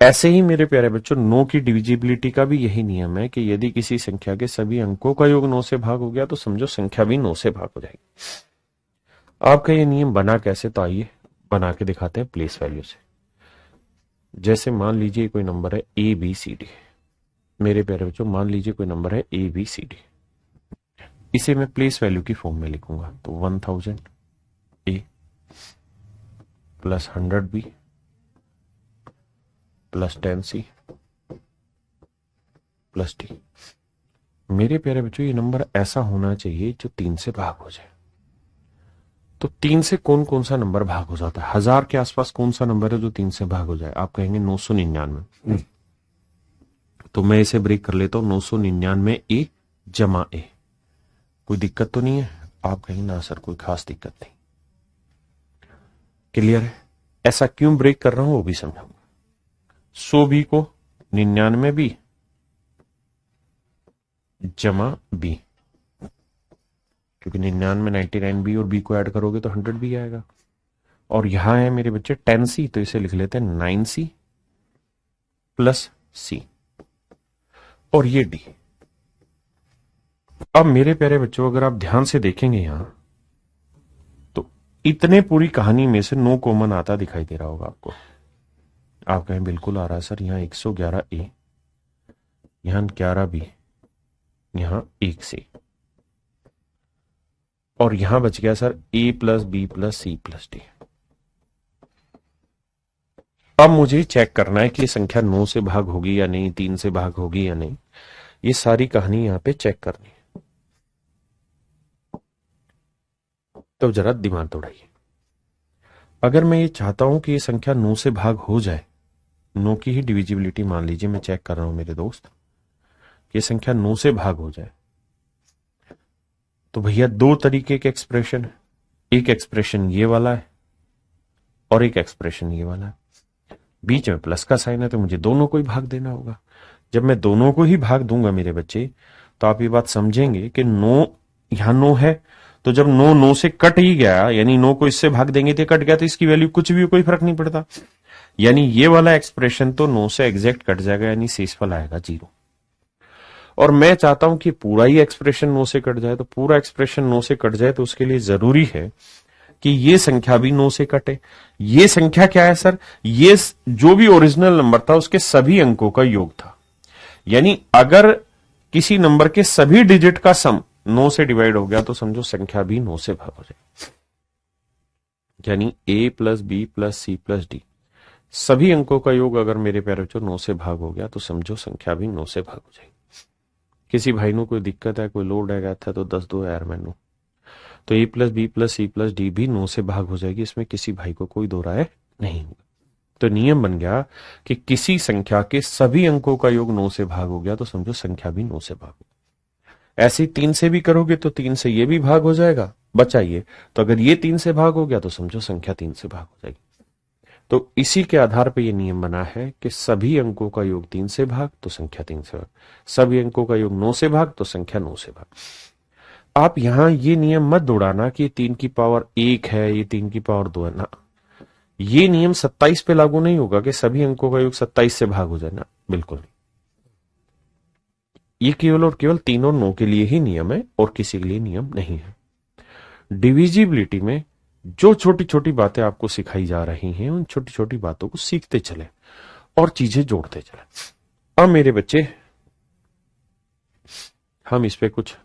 ऐसे ही मेरे प्यारे बच्चों, 9 की डिविजिबिलिटी का भी यही नियम है कि यदि किसी संख्या के सभी अंकों का योग 9 से भाग हो गया तो समझो संख्या भी 9 से भाग हो जाएगी। आपका ये नियम बना कैसे, तो आइए बना के दिखाते हैं प्लेस वैल्यू से। जैसे मान लीजिए कोई नंबर है ए बी सी डी। मेरे प्यारे बच्चों मान लीजिए कोई नंबर है ए बी सी डी, इसे मैं प्लेस वैल्यू की फॉर्म में लिखूंगा। तो 1000 A plus 100 B plus 10 C plus D. मेरे प्यारे बच्चों ये नंबर ऐसा होना चाहिए जो 3 से भाग हो जाए। तो 3 से कौन कौन सा नंबर भाग हो जाता है, 1000 के आसपास कौन सा नंबर है जो 3 से भाग हो जाए। आप कहेंगे 999। तो मैं इसे ब्रेक कर लेता हूं, 999 ए जमा ए। कोई दिक्कत तो नहीं है। आप कहेंगे ना सर कोई खास दिक्कत नहीं। क्लियर है। ऐसा क्यों ब्रेक कर रहा हूं वो भी समझाऊंगा। 100 बी को 99 बी जमा बी, क्योंकि 99 99 बी और बी को ऐड करोगे तो 100 बी आएगा। और यहां है मेरे बच्चे 10 सी, तो इसे लिख लेते हैं 9 सी प्लस सी, और ये डी। अब मेरे प्यारे बच्चों अगर आप ध्यान से देखेंगे यहां तो इतने पूरी कहानी में से 9 कॉमन आता दिखाई दे रहा होगा आपको। आप कहें बिल्कुल आ रहा है सर, यहां 111 ए, यहां 11 बी, यहां 1 सी, और यहां बच गया sir A plus B plus C plus D. अब मुझे चेक करना है कि संख्या 9 से भाग होगी या नहीं, 3 से भाग होगी या नहीं। ये सारी कहानी यहां पे चेक करनी है। तो जरा दिमाग दौड़ाइए। अगर मैं ये चाहता हूं कि ये संख्या 9 से भाग हो जाए, 9 की ही डिविजिबिलिटी मान लीजिए मैं चेक कर रहा हूं मेरे दोस्त, ये संख्या 9 से भाग हो जाए, तो भैया 2 तरीके के एक्सप्रेशन है। एक एक्सप्रेशन ये वाला है और एक एक्सप्रेशन ये वाला है। बीच में प्लस का साइन है तो मुझे दोनों को ही भाग देना होगा। जब मैं दोनों को ही भाग दूंगा मेरे बच्चे, तो आप ये बात समझेंगे कि 9 यहां 9 है, तो जब 9 9 से कट ही गया, यानी 9 को इससे भाग देंगे तो कट गया, तो इसकी वैल्यू कुछ भी कोई फर्क नहीं पड़ता। यानी ये वाला एक्सप्रेशन तो 9 से एग्जैक्ट कट जाएगा, यानी शेषफल आएगा 0। और मैं चाहता हूं कि पूरा ही एक्सप्रेशन 9 से कट जाए, तो पूरा एक्सप्रेशन 9 से कट जाए तो उसके लिए जरूरी है कि ये संख्या भी 9 से कटे। ये संख्या क्या है सर, ये जो भी ओरिजिनल नंबर था उसके सभी अंकों का योग था। यानी अगर किसी नंबर के सभी डिजिट का सम 9 से डिवाइड हो गया तो समझो संख्या भी 9 से भाग हो जाए। यानी a plus B plus C plus D सभी अंकों का योग अगर मेरे प्यारे बच्चों 9 से भाग हो गया तो समझो संख्या भी 9 से भाग हो जाएगी। किसी भाई नो कोई दिक्कत है, कोई लोड है था तो 10 दो यार मैनू, तो a plus B plus C plus D भी 9 से भाग हो जाएगी। इसमें किसी भाई को कोई दो राय नहीं होगा। तो नियम बन गया कि किसी संख्या के सभी अंकों का योग 9 से भाग हो गया तो समझो संख्या भी 9 से भाग हो। ऐसे 3 से भी करोगे तो 3 से ये भी भाग हो जाएगा, बचाइए। तो अगर ये 3 से भाग हो गया तो समझो संख्या 3 से भाग हो जाएगी। तो इसी के आधार पर यह नियम बना है कि सभी अंकों का योग 3 से भाग तो संख्या 3 से भाग, सभी अंकों का योग 9 से भाग तो संख्या 9 से भाग। आप यहां ये नियम मत दौड़ाना कि 3 की पावर 1 है, ये 3 की पावर 2 है ना। ये नियम 27 पे लागू नहीं होगा कि सभी अंकों का योग 27 से भाग हो जाए ना, बिल्कुल नहीं। ये केवल और केवल 3 और 9 के लिए ही नियम है और किसी के लिए नियम नहीं है। डिविजिबिलिटी में जो छोटी छोटी बातें आपको सिखाई जा रही हैं, उन छोटी छोटी बातों को सीखते चले और चीजें जोड़ते चले। अब मेरे बच्चे, हम इस पे कुछ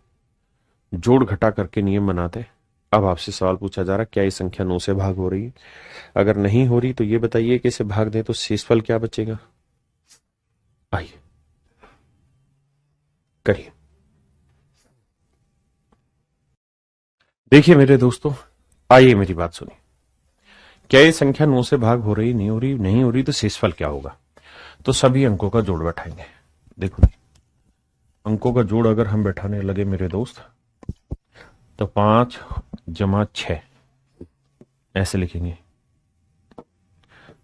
जोड़ घटा करके नियम बनाते। अब आपसे सवाल पूछा जा रहा, क्या ये संख्या 9 से भाग हो रही है? अगर नहीं हो रही तो ये बताइए कि इसे भाग दें तो शेषफल क्या बचेगा? आइए करिए। देखिए मेरे दोस्तों, आइए मेरी बात सुनिए। क्या ये संख्या 9 से भाग हो रही, नहीं हो रही? नहीं हो रही तो शेषफल क्या होगा? तो सभी अंकों का जोड़ बैठाएंगे। देखो, अंकों का जोड़ अगर हम बैठाने लगे मेरे दोस्त, तो 5 जमा 6 ऐसे लिखेंगे।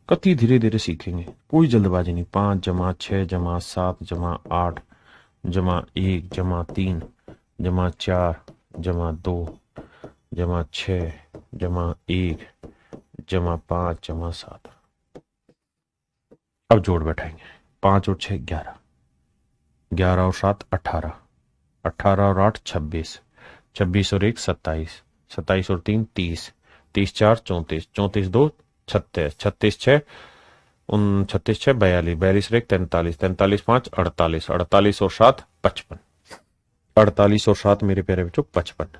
कति धीरे धीरे सीखेंगे, कोई जल्दबाजी नहीं। 5 जमा 6 जमा 7 जमा 8 जमा 1 जमा 3 जमा 4 जमा 2 जमा 6 जमा 1 जमा 5 जमा 7। अब जोड़ बैठाएंगे। 5 और 6 11, 11 और 7 18, 18 और 8 26, 26 और 1 27, 27 और 3 30, 30 4 34, 34 2 36, 36 6 36 6 42, 42 1 43, 43 5 48, 48 और 7 55, 48 और 7 मेरे प्यारे बच्चों 55।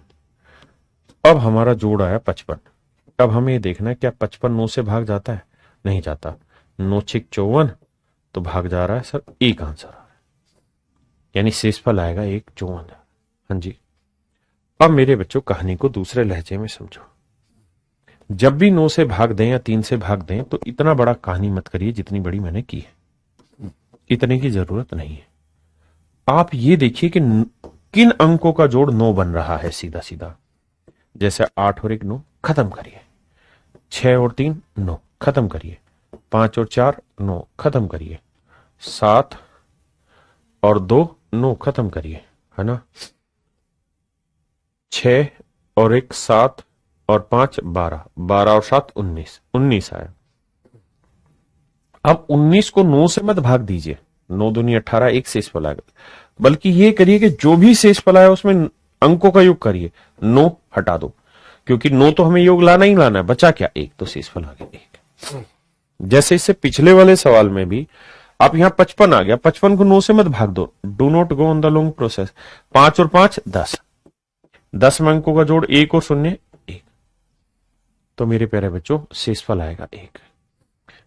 अब हमारा जोड़ आया 55। अब हमें ये देखना है क्या 55 9 से भाग जाता है? नहीं जाता। 9 6 54, तो भाग जा रहा है सर, एक आंसर आ रहा है, यानी शेषफल आएगा 1 54। हाँ जी। अब मेरे बच्चों कहानी को दूसरे लहजे में समझो। जब भी 9 से भाग दें या 3 से भाग दें तो इतना बड़ा कहानी मत करिए जितनी बड़ी मैंने की है, इतने की जरूरत नहीं है। आप ये देखिए कि किन अंकों का जोड़ 9 बन रहा है, सीधा सीधा। जैसे 8 और 1 9, खत्म करिए। 6 और 3 9, खत्म करिए। 5 और 4 9, खत्म करिए। 7 और 2 9, खत्म करिए, है ना। 6 और 1 7 और 5 12, 12 और 7 19, 19 आया। अब 19 को 9 से मत भाग दीजिए, 9 दूनी 18, एक शेषफल आएगा। बल्कि ये करिए कि जो भी शेषफल आया उसमें अंकों का योग करिए, 9 हटा दो, क्योंकि 9 तो हमें योग लाना ही लाना है, बचा क्या? 1, तो शेषफल आ गया 1। जैसे इससे पिछले वाले सवाल में भी आप यहां 55 आ गया, 55 को 9 से मत भाग दो, do not go on the long process. 5 और 5 10, 10 में अंकों का जोड़ 1 और 0 1, तो मेरे प्यारे बच्चों शेषफल आएगा 1।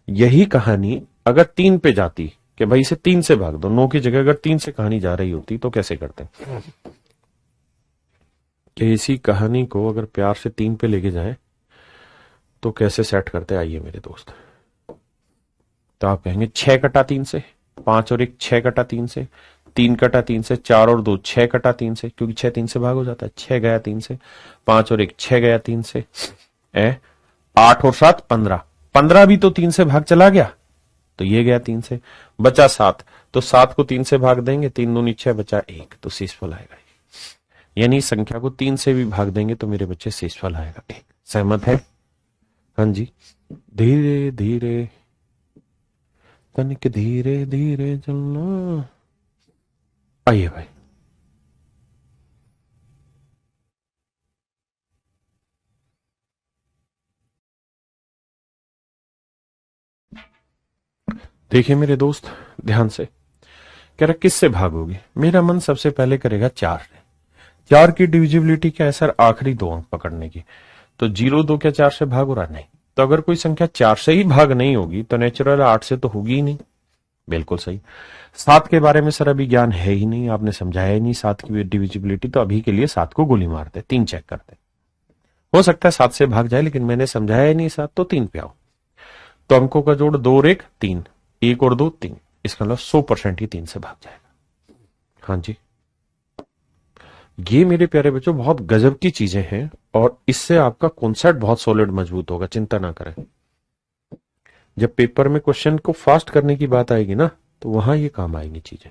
यही कहानी अगर 3 पे जाती कि भाई इसे 3 से भाग दो, 9 की जगह अगर 3 से कहानी जा रही होती तो कैसे करते? कि इसी कहानी को अगर प्यार से 3 पे लेके जाएं तो कैसे सेट करते? आइए मेरे दोस्त। तो आप कहेंगे 6 कटा 3 से, 5 और 1 6 कटा 3 से, 3 कटा 3 से, 4 और 2 6 कटा 3 से, क्योंकि 6 3 से भाग हो जाता है। 6 गया 3 से, 5 और 1 6 गया 3 से, 8 और 7 15, 15 भी तो 3 से भाग चला गया, तो ये गया 3 से, बचा 7, तो 7 को 3 से भाग देंगे, 3 दूनी 6, बचा 1, तो शेषफल आएगा। यानी संख्या को 3 से भी भाग देंगे तो मेरे बच्चे शेषफल आएगा 1। सहमत है? हाँ जी। धीरे धीरे तनिक धीरे धीरे चलना। आइए भाई, देखिए मेरे दोस्त ध्यान से, कह रहा किससे भागोगे? मेरा मन सबसे पहले करेगा 4 से। 4 की डिविजिबिलिटी क्या है सर? आखिरी 2 अंक पकड़ने की। तो 0 2 क्या 4 से भाग हो रहा? नहीं। तो अगर कोई संख्या 4 से ही भाग नहीं होगी तो नेचुरल 8 से तो होगी ही नहीं। बिल्कुल सही। 7 के बारे में सर अभी ज्ञान है ही नहीं, आपने समझाया ही नहीं 7 की डिविजिबिलिटी, तो अभी के लिए 7 को गोली मारते, 3 चेक करते। हो सकता है 7 से भाग जाए, लेकिन मैंने समझाया ही नहीं 7, तो 3 पे आओ। तो अंकों का जोड़ 2 और 1 3, 1 और 2 3, इसका मतलब 100% ही 3 से भाग जाएगा। हाँ जी। ये मेरे प्यारे बच्चों बहुत गजब की चीजें हैं और इससे आपका कॉन्सेप्ट बहुत सॉलिड मजबूत होगा, चिंता ना करें। जब पेपर में क्वेश्चन को फास्ट करने की बात आएगी ना, तो वहां ये काम आएंगी चीजें।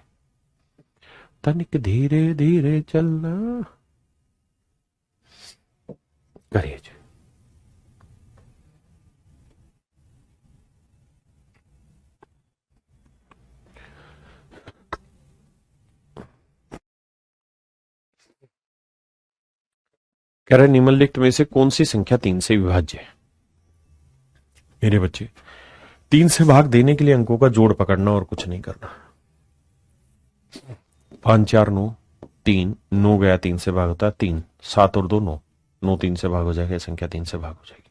तनिक धीरे धीरे चलना। करिए जी। कह रहे निम्नलिखित में से कौन सी संख्या 3 से विभाज्य है। मेरे बच्चे 3 से भाग देने के लिए अंकों का जोड़ पकड़ना और कुछ नहीं करना। 5 4 9 3, 9 गया 3 से भाग होता है 3, 7 और 2 9, 9 3 से भाग हो जाएगा, संख्या 3 से भाग हो जाएगी।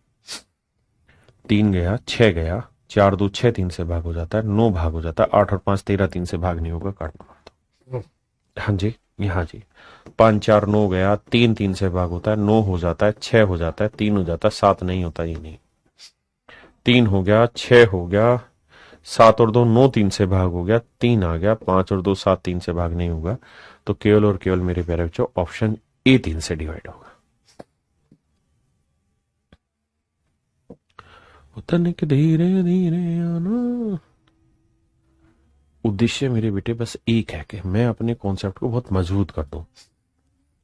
3 गया 6 गया, 4 2 6 3 से भाग हो जाता है, 9 भाग हो जाता है, 8 और 5 13 3 से भाग नहीं होगा, काटना पड़ता। हाँ जी, यहाँ जी 5 4 9 गया, 3 3 से भाग होता है, 9 हो जाता है, 6 हो जाता है, 3 हो जाता है, 7 नहीं होता, ये नहीं। 3 हो गया, 6 हो गया, 7 और 2 9 3 से भाग हो गया, 3 आ गया, 5 और 2 7 3 से भाग नहीं होगा, तो केवल और केवल मेरे प्यारे बच्चों ऑप्शन ए 3 से डिवाइड होगा। उतरने के धीरे धीरे आना। उद्देश्य मेरे बेटे बस एक है कि मैं अपने कॉन्सेप्ट को बहुत मजबूत कर दूं,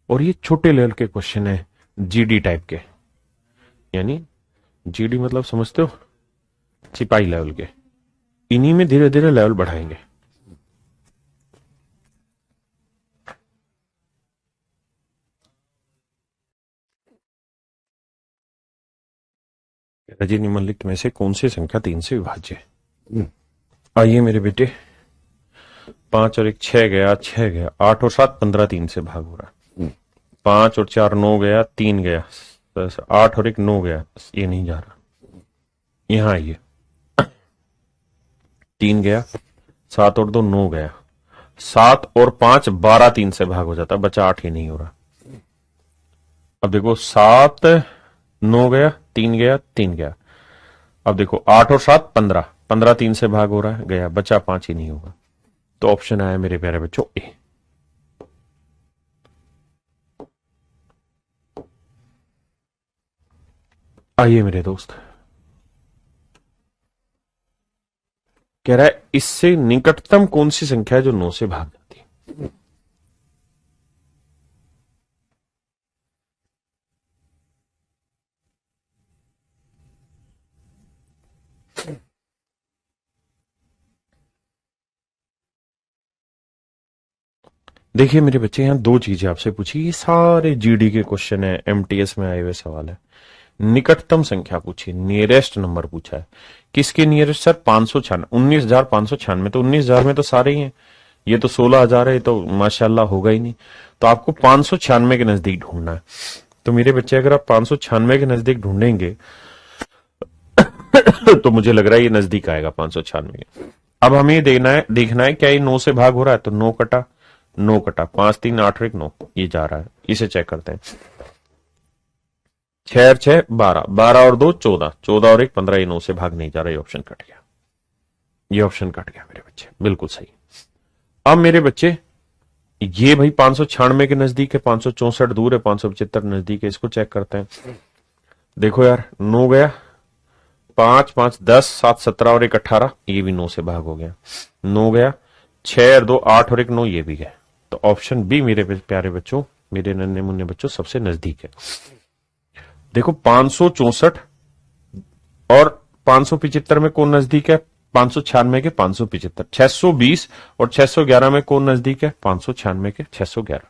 और ये छोटे लेवल के क्वेश्चन है, जीडी टाइप के, यानी जीडी मतलब समझते हो, सिपाही लेवल के, इन्हीं में धीरे धीरे लेवल बढ़ाएंगे। रजी निम्नलिखित में से कौन सी संख्या 3 से विभाज्य है। आइए मेरे बेटे, 5 और 1 6 गया, 6 गया, 8 और 7 15 3 से भाग हो रहा है, 5 और 4 9 गया, 3 गया, 8 और 1 9 गया, ये नहीं जा रहा, यहां आइए 3 गया, 7 और 2 9 गया, 7 और 5 12 3 से भाग हो जाता, बचा 8 ही नहीं हो रहा। अब देखो 7 9 गया, 3 गया, 3 गया, अब देखो 8 और 7 15, 15 3 से भाग हो रहा है, गया, बचा 5 ही नहीं होगा, तो ऑप्शन आया मेरे प्यारे बच्चों ए। आइए मेरे दोस्त, कह रहा है इससे निकटतम कौन सी संख्या है जो 9 से भाग जाती है। देखिए मेरे बच्चे, यहां दो चीजें आपसे पूछी, ये सारे जीडी के क्वेश्चन है, एमटीएस में आए हुए सवाल है। निकटतम संख्या पूछी, नियरेस्ट नंबर पूछा है, किसके नियरेस्ट सर, 596, 19,596, तो 19,000 में तो सारे ही हैं, ये तो 16,000 है, ये तो माशाल्लाह होगा ही नहीं, तो आपको 596 के नजदीक ढूंढना है। तो मेरे बच्चे अगर आप 596 के नजदीक ढूंढेंगे तो मुझे लग रहा है ये नजदीक आएगा 596 के। अब हमें देखना है क्या ये 9 से भाग हो रहा है, तो 9 कटा 9 कटा, 5 3 8 और 1 9, ये जा रहा है, इसे चेक करते हैं। 6 और 6 12, 12 और 2 14, 14 और 1 15, ये 9 से भाग नहीं जा रहा, ये ऑप्शन कट गया, ये ऑप्शन कट गया मेरे बच्चे, बिल्कुल सही। अब मेरे बच्चे ये भाई 596 के नजदीक है, 564 दूर है, 575 नजदीक है, इसको चेक करते हैं। देखो यार 9 गया, 5 5 10, 7 17 और 1 18, ये भी 9 से भाग हो गया, 9 गया, 6 और 2 8 और 1 9, ये भी गया, तो ऑप्शन बी मेरे प्यारे बच्चों, मेरे नन्हे मुन्ने बच्चों, सबसे नजदीक है। देखो 564 और 575 में कौन नजदीक है, 596 के 575, 620 और 611 में कौन नजदीक है, 596 के 611,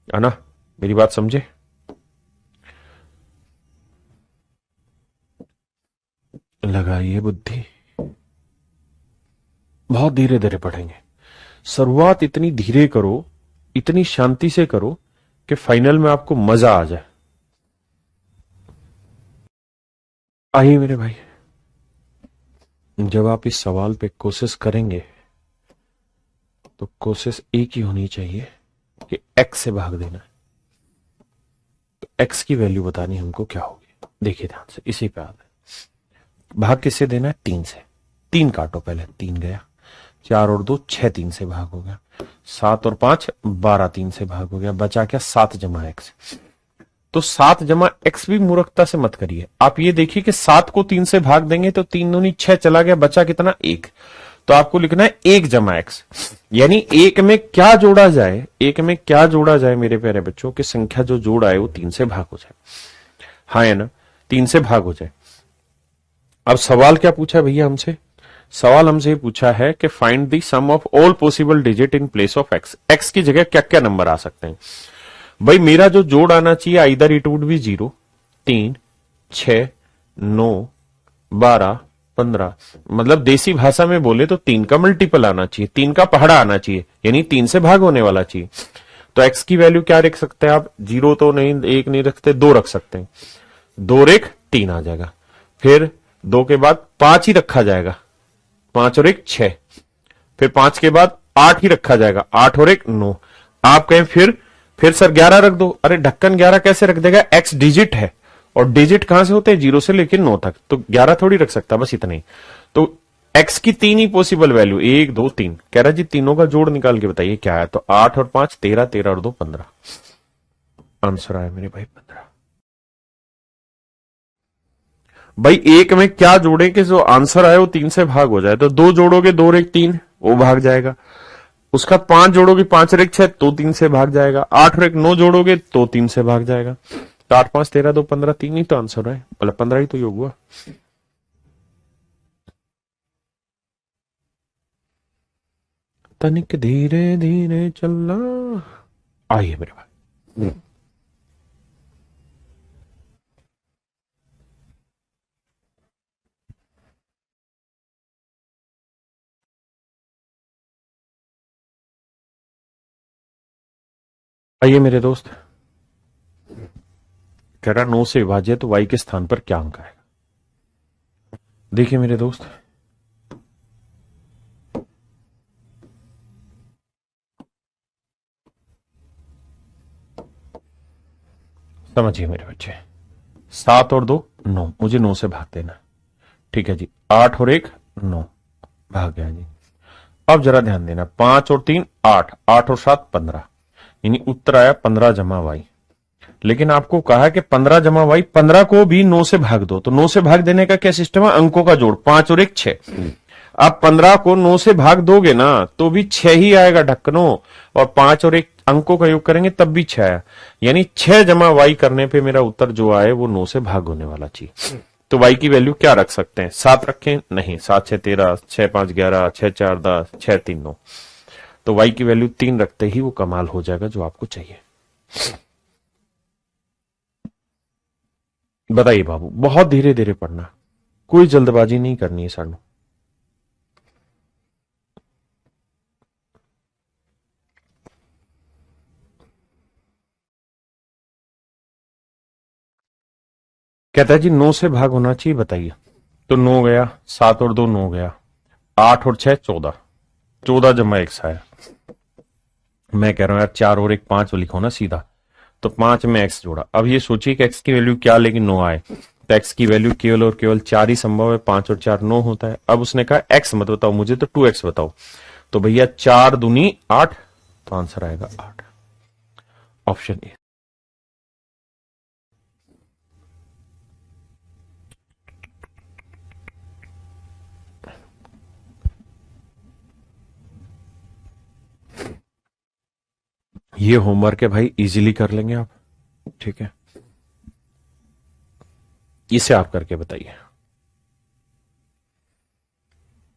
है ना, मेरी बात समझे। लगाइए बुद्धि, बहुत धीरे धीरे पढ़ेंगे, शुरुआत इतनी धीरे करो, इतनी शांति से करो कि फाइनल में आपको मजा आ जाए। आइए मेरे भाई, जब आप इस सवाल पे कोशिश करेंगे तो कोशिश एक ही होनी चाहिए कि x से भाग देना है, तो x की वैल्यू बतानी हमको क्या होगी। देखिए ध्यान से, इसी पे आता है, भाग किससे देना है, 3 से, 3 काटो पहले, 3 गया, 4 और 2 6 3 से भाग हो गया, 7 और 5 12 3 से भाग हो गया, बचा क्या 7 जमा x, तो 7 जमा x भी मूर्खता से मत करिए। आप ये देखिए कि 7 को 3 से भाग देंगे तो 3 दूनी 6 चला गया, बचा कितना 1, तो आपको लिखना है 1 जमा x, यानी एक में क्या जोड़ा जाए, एक में क्या जोड़ा जाए मेरे प्यारे बच्चों, की संख्या जो जोड़ा है वो 3 से भाग हो जाए। हाँ है ना, 3 से भाग हो जाए। अब सवाल क्या पूछा भैया हमसे? सवाल हमसे पूछा है कि find the sum of all possible digit in place of X. X की जगह क्या क्या नंबर आ सकते हैं? भाई मेरा जो जोड़ आना चाहिए, आइदर इट वुड बी 0, 3, 6, 9, 12, 15। मतलब देसी भाषा में बोले तो 3 का मल्टीपल आना चाहिए, 3 का पहाड़ा आना चाहिए, यानी 3 से भाग होने वाला चाहिए। तो एक्स की वैल्यू क्या रख सकते हैं आप? 0 तो नहीं, 1 नहीं रखते, 2 रख सकते हैं। 2 और 1 3 आ जाएगा। फिर 2 के बाद 5 ही रखा जाएगा, 5 और 1 6। फिर 5 के बाद 8 ही रखा जाएगा, 8 और 1 9। आप कहें फिर सर 11 रख दो। अरे ढक्कन 11 कैसे रख देगा? एक्स डिजिट है, और डिजिट कहां से होते हैं? 0 से लेकर 9 तक, तो 11 थोड़ी रख सकता, बस इतना ही। तो एक्स की 3 ही पॉसिबल वैल्यू, 1 2 3। कह रहा जी तीनों का जोड़ निकाल के बताइए क्या है। तो 8 और 5 13, 13 और 2 15। आंसर आया मेरे भाई 15। भाई एक में क्या जोड़े कि जो आंसर आए वो 3 से भाग हो जाए? तो 2 जोड़ोगे, 2 और 1 3, वो भाग जाएगा। उसका 5 जोड़ोगे, 5 और 1 6, तो 3 से भाग जाएगा। 8 और 1 9 जोड़ोगे तो 3 से भाग जाएगा। तो 8 5 13 2 15, 3 ही तो आंसर है, मतलब 15 ही तो योग हुआ। तनिक धीरे धीरे चलना। आइए मेरे भाई। आइए मेरे दोस्त। कह रहा 9 से विभाज्य तो y के स्थान पर क्या अंक आएगा? देखिए मेरे दोस्त, समझिए मेरे बच्चे, 7 और 2 9, मुझे 9 से भाग देना है। ठीक है जी। 8 और 1 9, भाग गया जी। अब जरा ध्यान देना, 5 और 3 8, 8 और 7 15, यानी उत्तर आया 15 जमा वाई। लेकिन आपको कहा कि 15 जमा वाई, 15 को भी 9 से भाग दो। तो 9 से भाग देने का क्या सिस्टम है? अंकों का जोड़, 5 और 1 6। आप 15 को 9 से भाग दोगे ना तो भी 6 ही आएगा ढक्कनों, और 5 और 1 अंकों का योग करेंगे तब भी 6 आया। यानी 6 जमा वाई करने पे मेरा उत्तर जो आए वो 9 से भाग होने वाला चाहिए। तो वाई की वैल्यू क्या रख सकते हैं? 7 रखें? नहीं, 7 6 13, 6 5 11, 6 4 10, 6 3 9। तो वाई की वैल्यू 3 रखते ही वो कमाल हो जाएगा जो आपको चाहिए। बताइए बाबू, बहुत धीरे धीरे पढ़ना, कोई जल्दबाजी नहीं करनी है सानू। कहता है जी 9 से भाग होना चाहिए, बताइए। तो 9 गया, 7 और 2 9 गया, 8 और 6 14, 14 जमा एक्स आया। मैं कह रहा हूं यार 4 और 1 5 लिखो ना सीधा। तो 5 में एक्स जोड़ा। अब ये सोचिए कि एक्स की वैल्यू क्या, लेकिन 9 आए। तो एक्स की वैल्यू केवल और केवल 4 ही संभव है, 5 और 4 9 होता है। अब उसने कहा एक्स मत बताओ मुझे, तो 2x बताओ। तो भैया 4 दूनी 8, तो आंसर आएगा 8, ऑप्शन ए। ये होमवर्क है भाई, इजीली कर लेंगे आप, ठीक है। इसे आप करके बताइए।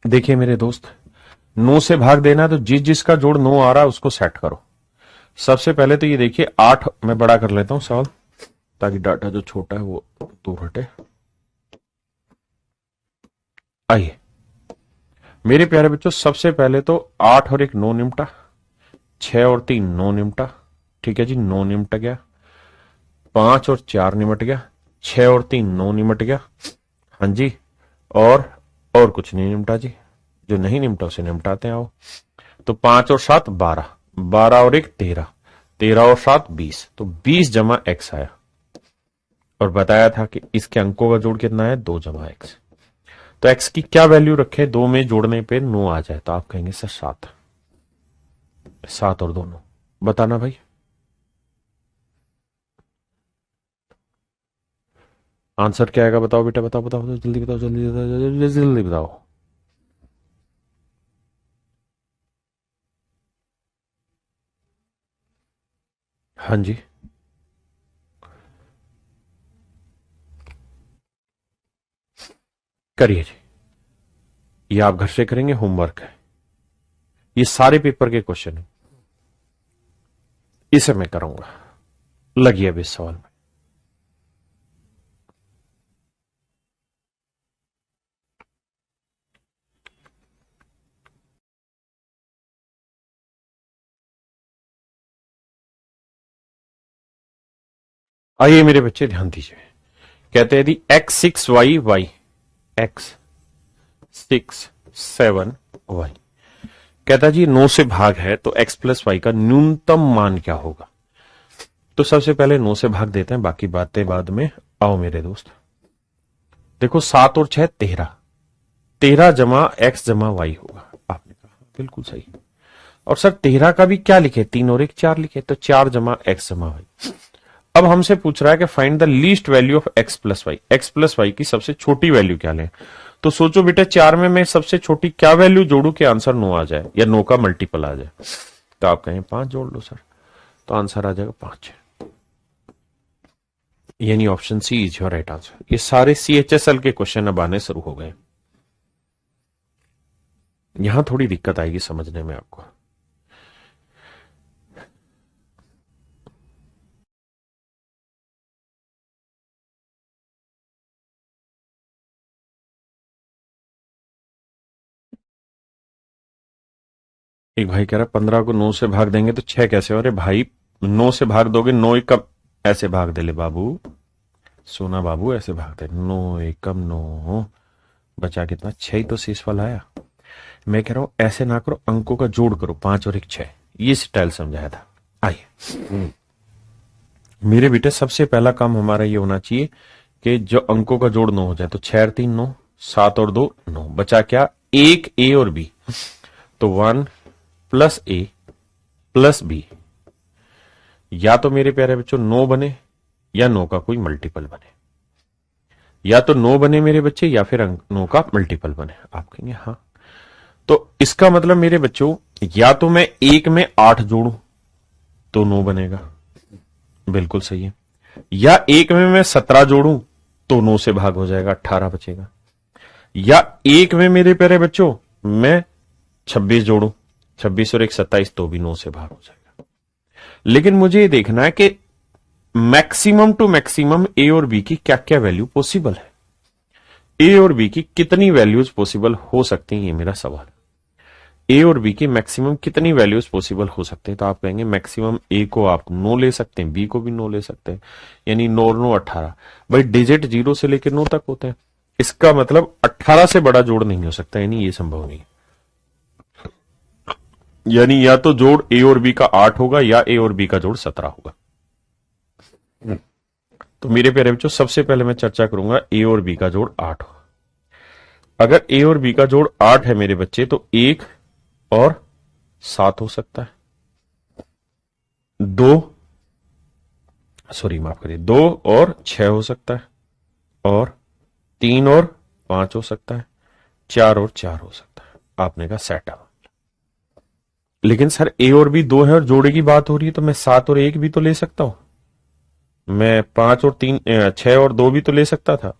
देखिए मेरे दोस्त, 9 से भाग देना है तो जिस जिसका जोड़ 9 आ रहा है उसको सेट करो। सबसे पहले तो ये देखिए 8, मैं बड़ा कर लेता हूं सवाल ताकि डाटा जो छोटा है वो दूर हटे। आइए मेरे प्यारे बच्चों, सबसे पहले तो 8 और 1 9 निमटा, 6 और 3 9 निमटा, ठीक है जी 9 निमट गया। 5 और 4 निमट गया, 6 और 3 9 निमट गया, हाँ जी। और कुछ नहीं निमटा जी, जो नहीं निमटा उसे निमटाते हैं आओ। तो 5 और 7 12, 12 और 1 13, 13 और 7 20, तो 20 जमा एक्स आया। और बताया था कि इसके अंकों का जोड़ कितना है? 2 जमा एक्स। तो एक्स की क्या वैल्यू रखे? 2 में जोड़ने पे 9 आ जाए, तो आप कहेंगे सर 7, 7 और 2 9। बताना भाई। आंसर क्या आएगा? बताओ बेटा, बताओ बताओ जल्दी बताओ, जल्दी बताओ, जल्दी जल्दी बताओ। हाँ जी। करिए जी, ये आप घर से करेंगे, होमवर्क है, ये सारे पेपर के क्वेश्चन है, इसे मैं करूंगा। लगिए अब इस सवाल में। आइए मेरे बच्चे ध्यान दीजिए। कहते हैं यदि x6y x6 7 y, कहता है जी 9 से भाग है तो x प्लस वाई का न्यूनतम मान क्या होगा। तो सबसे पहले 9 से भाग देते हैं, बाकी बातें बाद में। आओ मेरे दोस्त, देखो 7 और 6 13, 13 जमा x जमा वाई होगा। आपने कहा बिल्कुल सही। और सर 13 का भी क्या लिखे, 3 और 1 4 लिखे, तो 4 जमा x जमा वाई। अब हमसे पूछ रहा है कि find the least value of x plus Y, X plus Y की सबसे छोटी वैल्यू क्या लें। तो सोचो बेटा 4 में मैं सबसे छोटी क्या वैल्यू जोड़ू कि आंसर 9 आ जाए या 9 का मल्टीपल आ जाए। तो आप कहें 5 जोड़ लो सर, तो आंसर आ जाएगा 5, यानी option C is your right answer. ये सारे CHSL के क्वेश्चन अब आने शुरू हो गए। यहां थोड़ी दिक्कत आएगी समझने में आपको। एक भाई कह रहा 15 को 9 से भाग देंगे तो 6 कैसे। अरे भाई 9 से भाग दोगे, 9 एकम ऐसे भाग दे ले बाबू, सोना बाबू ऐसे भाग दे, 9 एकम 9, बचा कितना 6 ही तो शेष वाला आया। मैं कह रहा हूं ऐसे ना करो, अंकों का जोड़ करो, 5 और 1 6, ये स्टाइल समझाया था। आइए मेरे बेटे, सबसे पहला काम हमारा ये होना चाहिए कि जो अंकों का जोड़ 9 हो जाए। तो 6 और 3 9, 7 और 2 9, बचा क्या, एक ए और बी। तो 1 प्लस ए प्लस बी, या तो मेरे प्यारे बच्चों 9 बने या 9 का कोई मल्टीपल बने, या तो 9 बने मेरे बच्चे या फिर 9 का मल्टीपल बने। आप कहेंगे हाँ, तो इसका मतलब मेरे बच्चों या तो मैं एक में 8 जोड़ूं तो 9 बनेगा, बिल्कुल सही है, या एक में मैं 17 जोड़ूं तो 9 से भाग हो जाएगा, 18 बचेगा, या एक में मेरे प्यारे बच्चों मैं 26 जोड़ूं, 26 और 1 27, तो भी 9 से भाग हो जाएगा। लेकिन मुझे ये देखना है कि मैक्सिमम टू मैक्सिमम ए और बी की क्या क्या वैल्यू पॉसिबल है, ए और बी की कितनी वैल्यूज पॉसिबल हो सकती हैं, ये मेरा सवाल है। ए और बी की मैक्सिमम कितनी वैल्यूज पॉसिबल हो सकते हैं। तो आप कहेंगे मैक्सिमम ए को आप 9 ले सकते हैं, बी को भी 9 ले सकते हैं, यानी 9 और 9 18। भाई डिजिट 0 से लेकर 9 तक होते हैं, इसका मतलब 18 से बड़ा जोड़ नहीं हो सकता, यानी ये संभव नहीं। यानी या तो जोड़ ए और बी का 8 होगा या ए और बी का जोड़ 17 होगा। तो मेरे प्यारे बच्चों सबसे पहले मैं चर्चा करूंगा ए और बी का जोड़ 8 होगा। अगर ए और बी का जोड़ 8 है मेरे बच्चे, तो 1 और 7 हो सकता है, 2 और 6 हो सकता है, और 3 और 5 हो सकता है, 4 और 4 हो सकता है। आपने कहा सेट अप। लेकिन सर ए और बी 2 है और जोड़े की बात हो रही है, तो मैं 7 और 1 भी तो ले सकता हूं, मैं 5 और 3 6 और 2 भी तो ले सकता था,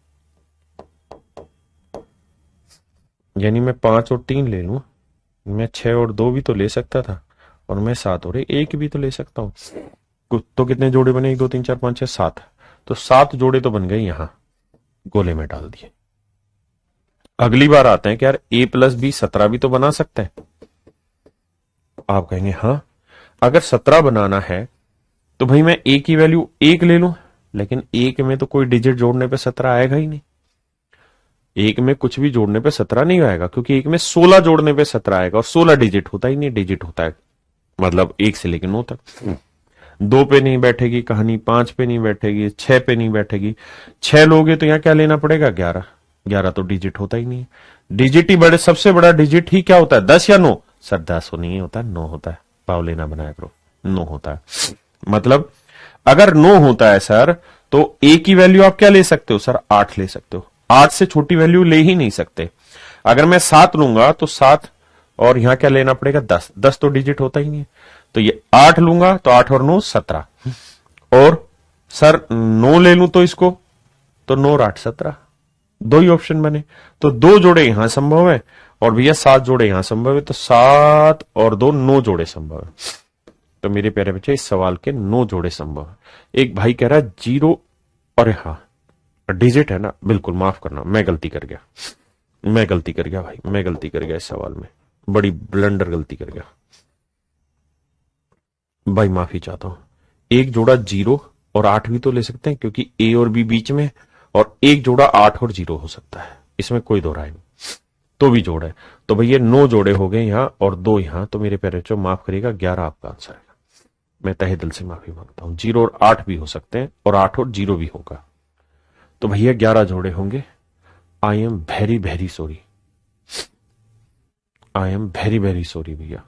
यानी मैं 5 और 3 ले लूं, मैं 6 और 2 भी तो ले सकता था, और मैं 7 और 1 भी तो ले सकता हूं। तो कितने जोड़े बने, 1 2 3 4 5 6 7, तो 7 जोड़े तो बन गए, यहां गोले में डाल दिए। अगली बार आते हैं कि यार a प्लस बी 17 भी तो बना सकते हैं। आप कहेंगे हाँ, अगर 17 बनाना है तो भाई मैं a की वैल्यू 1 ले लूं, लेकिन 1 में तो कोई डिजिट जोड़ने पे 17 आएगा ही नहीं, 1 में कुछ भी जोड़ने पे 17 नहीं आएगा, क्योंकि 1 में 16 जोड़ने पे 17 आएगा, और 16 डिजिट होता ही नहीं, डिजिट होता है मतलब 1 से लेकर 9 तक। 2 पे नहीं बैठेगी कहानी, 5 पे नहीं बैठेगी, 6 पे नहीं बैठेगी। 6 लोगे तो यहां क्या लेना पड़ेगा, 11, 11 तो डिजिट होता ही नहीं। डिजिट ही बड़े, सबसे बड़ा डिजिट ही क्या होता है, 10 या 9। सर 10 नहीं होता, 9 होता है, पाव लेना बनाया करो, 9 होता है। मतलब अगर 9 होता है सर, तो a की वैल्यू आप क्या ले सकते हो सर, 8 ले सकते हो, 8 से छोटी वैल्यू ले ही नहीं सकते। अगर मैं 7 लूंगा तो 7 और यहां क्या लेना पड़ेगा, 10, 10 तो डिजिट होता ही नहीं है, तो ये 8 लूंगा तो 8 और 9 17, और सर 9 ले लूं तो इसको, तो 9 और 8 17, दो ही ऑप्शन बने, तो 2 जोड़े यहां संभव है और भैया 7 जोड़े यहां संभव है, तो 7 और 2 9 जोड़े संभव है। तो मेरे प्यारे बच्चे इस सवाल के 9 जोड़े संभव है। एक भाई कह रहा है 0, और हाँ डिजिट है ना, बिल्कुल माफ करना, मैं गलती कर गया भाई, मैं गलती कर गया इस सवाल में, बड़ी ब्लंडर गलती कर गया भाई, माफी चाहता हूं। एक जोड़ा 0 और 8 भी तो ले सकते हैं, क्योंकि ए और बी बीच में, और एक जोड़ा 8 और 0 हो सकता है, इसमें कोई दो राय नहीं, तो भी जोड़ है। तो भैया 9 जोड़े हो गए यहां और 2 यहां, तो मेरे प्यारे बच्चों माफ करिएगा 11 आपका आंसर है। मैं तहे दिल से माफी मांगता हूं, 0 और 8 भी हो सकते हैं और 8 और 0 भी होगा, तो भैया 11 जोड़े होंगे। I am very very sorry, I am very very sorry भैया।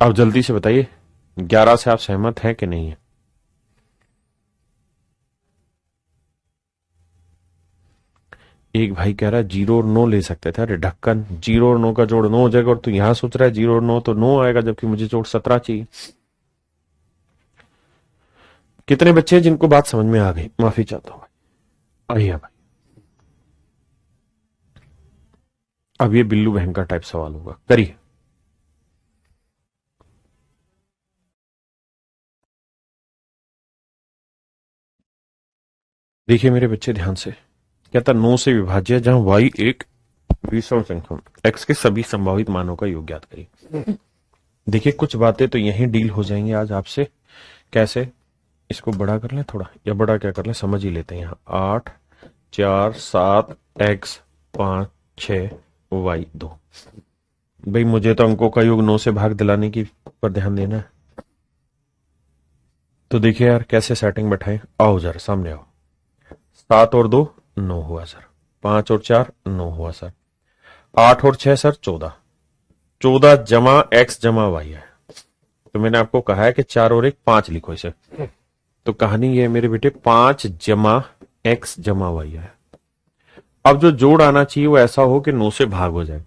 आप जल्दी से बताइए 11 से आप सहमत हैं कि नहीं है? एक भाई कह रहा है 0 और 9 ले सकते थे। अरे ढक्कन, 0 और 9 का जोड़ 9 हो जाएगा और तू यहां सोच रहा है 0 और 9 तो 9 आएगा, जबकि मुझे जोड़ 17 चाहिए। कितने बच्चे हैं जिनको बात समझ में आ गई? माफी चाहता हूं भाई। आइए भाई, अब ये बिल्लू बहन का टाइप सवाल होगा, करिए। देखिए मेरे बच्चे ध्यान से, कहता 9 से विभाज्य जहां y एक विषम संख्या, x के सभी संभावित मानों का योग ज्ञात करिए। देखिए कुछ बातें तो यहीं डील हो जाएंगी आज आपसे। कैसे? इसको बड़ा कर लें थोड़ा, या बड़ा क्या कर लें, समझ ही लेते हैं। यहां 8 4 7 x 5 6 y 2। भाई मुझे तो अंकों का योग 9 से भाग दिलाने की पर ध्यान देना है। तो देखिए यार कैसे सेटिंग बैठाएं। आओ जरा सामने आओ। 7 और 2 9 हुआ सर, 5 और 4 9 हुआ सर, 8 और 6 सर 14, 14 जमा x जमा y है। तो मैंने आपको कहा है कि 4 और 1 5 लिखो इसे। तो कहानी ये है मेरे बेटे, 5 जमा x जमा y है। अब जो जोड़ आना चाहिए वो ऐसा हो कि 9 से भाग हो जाए।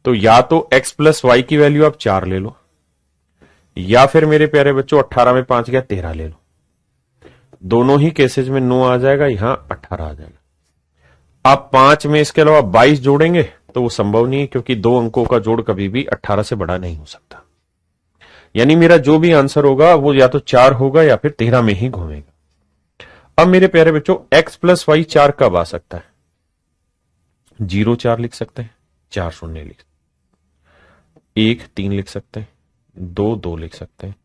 तो या तो x प्लस वाई की वैल्यू आप 4 ले लो, या फिर मेरे प्यारे बच्चों 18 में 5 गया 13 ले लो। दोनों ही केसेस में 9 आ जाएगा, यहां 18 आ जाएगा। आप 5 में इसके अलावा 22 जोड़ेंगे तो वो संभव नहीं है, क्योंकि दो अंकों का जोड़ कभी भी 18 से बड़ा नहीं हो सकता। यानी मेरा जो भी आंसर होगा वो या तो 4 होगा या फिर 13 में ही घूमेगा। अब मेरे प्यारे बच्चों x प्लस वाई 4 कब आ सकता है? 0 4 लिख सकते हैं, 4 शून्य लिख सकते हैं, 1 3 लिख सकते हैं, 2 2 लिख सकते हैं,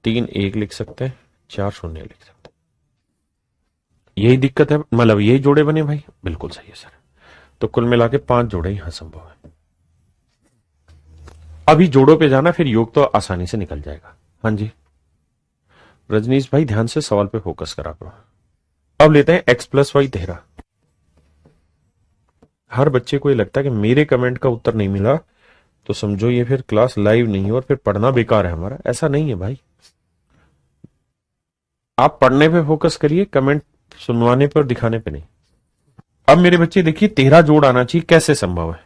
3 1 लिख सकते हैं, 4 शून्य लिख सकते हैं। यही दिक्कत है, मतलब यही जोड़े बने भाई, बिल्कुल सही है सर। तो कुल मिला के 5 जोड़े यहां संभव है। अभी जोड़ों पे जाना, फिर योग तो आसानी से निकल जाएगा। हाँ जी रजनीश भाई ध्यान से सवाल पे फोकस करा करो। अब लेते हैं x प्लस वाई 13। हर बच्चे को ये लगता है कि मेरे कमेंट का उत्तर नहीं मिला तो समझो ये फिर क्लास लाइव नहीं है और फिर पढ़ना बेकार है हमारा। ऐसा नहीं है भाई, आप पढ़ने पे फोकस करिए, कमेंट सुनवाने पर दिखाने पे नहीं। अब मेरे बच्चे देखिए 13 जोड़ आना चाहिए, कैसे संभव है?